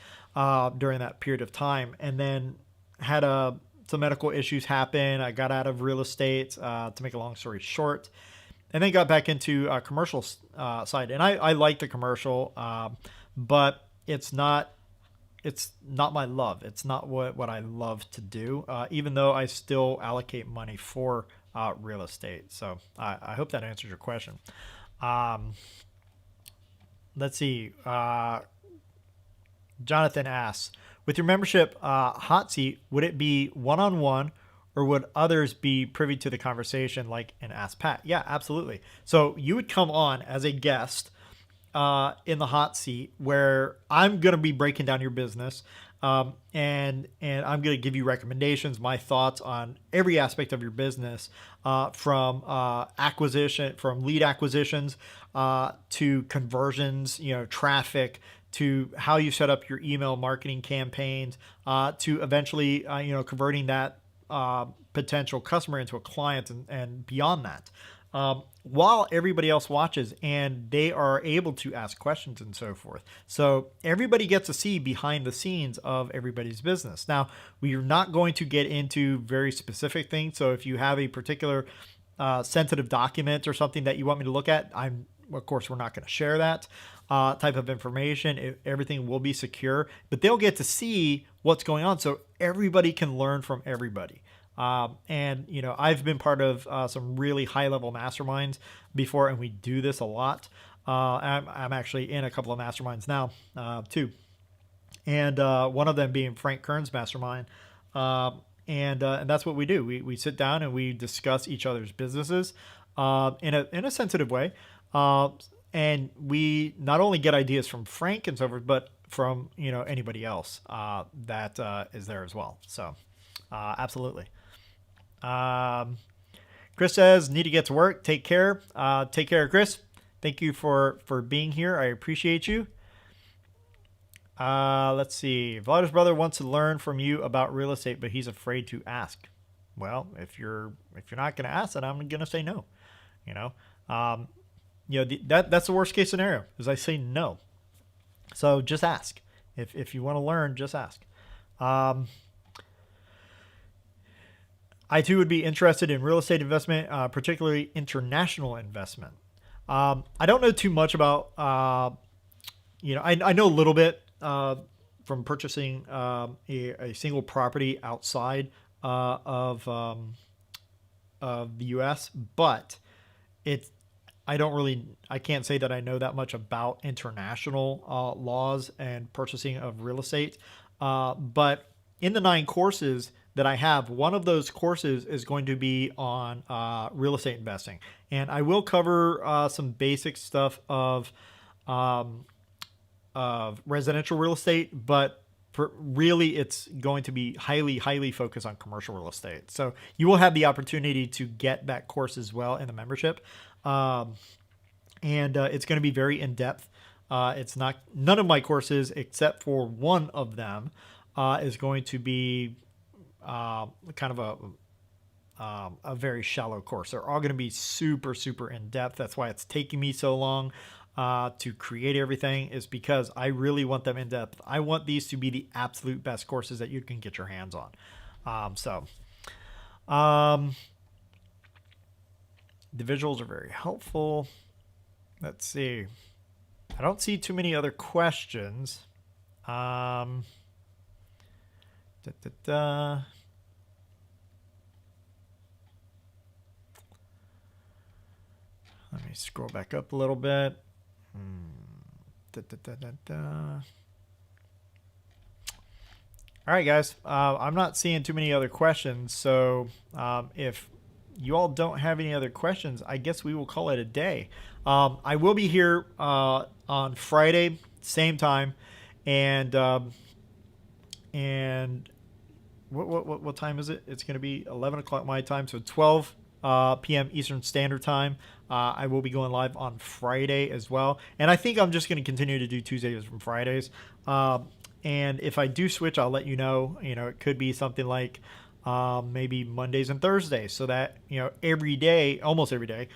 during that period of time, and then had some medical issues happen. I got out of real estate, to make a long story short, and then got back into commercial side. And I like the commercial, but it's not my love. It's not what I love to do, even though I still allocate money for real estate. So I hope that answers your question. Let's see. Jonathan asks, with your membership hot seat, would it be one-on-one, or would others be privy to the conversation like an Ask Pat? Yeah, absolutely. So you would come on as a guest in the hot seat, where I'm going to be breaking down your business, and I'm going to give you recommendations, my thoughts on every aspect of your business, from acquisition, from lead acquisitions to conversions, traffic, to how you set up your email marketing campaigns, to eventually converting that potential customer into a client, and beyond that. While everybody else watches and they are able to ask questions and so forth. So everybody gets to see behind the scenes of everybody's business. Now, we are not going to get into very specific things. So if you have a particular sensitive document or something that you want me to look at, of course, we're not going to share that type of information. Everything will be secure, but they'll get to see what's going on. So everybody can learn from everybody. And I've been part of some really high-level masterminds before, and we do this a lot. I'm actually in a couple of masterminds now, too. And one of them being Frank Kern's mastermind. And that's what we do. We sit down and we discuss each other's businesses in a sensitive way. And we not only get ideas from Frank and so forth, but from anybody else that is there as well. So absolutely. Chris says, need to get to work. Take care. Take care, Chris. Thank you for being here. I appreciate you. Let's see. Vlada's brother wants to learn from you about real estate, but he's afraid to ask. Well, if you're not going to ask, then I'm going to say no. That's the worst case scenario, is I say no. So just ask. If you want to learn, just ask. I too would be interested in real estate investment, particularly international investment. I don't know too much about, I know a little bit from purchasing a single property outside of the U.S., but I can't say that I know that much about international laws and purchasing of real estate. But in the 9 courses that I have, one of those courses is going to be on real estate investing. And I will cover some basic stuff of residential real estate, but really it's going to be highly, highly focused on commercial real estate. So you will have the opportunity to get that course as well in the membership. And it's going to be very in-depth. None of my courses, except for one of them, is going to be kind of a very shallow course. They're all going to be super, super in depth. That's why it's taking me so long to create everything, is because I really want them in depth. I want these to be the absolute best courses that you can get your hands on. The visuals are very helpful. Let's see. I don't see too many other questions. Let me scroll back up a little bit. All right, guys. I'm not seeing too many other questions. So if you all don't have any other questions, I guess we will call it a day. I will be here on Friday, same time, and what time is it? It's going to be 11 o'clock my time, so 12 p.m. Eastern Standard Time. I will be going live on Friday as well, and I think I'm just going to continue to do Tuesdays from Fridays. And if I do switch, I'll let you know. It could be something like maybe Mondays and Thursdays, so that every day, almost every day,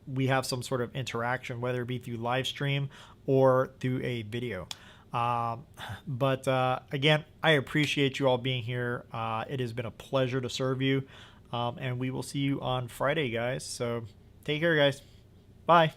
we have some sort of interaction, whether it be through live stream or through a video. But again, I appreciate you all being here. It has been a pleasure to serve you, and we will see you on Friday, guys. So take care, guys. Bye.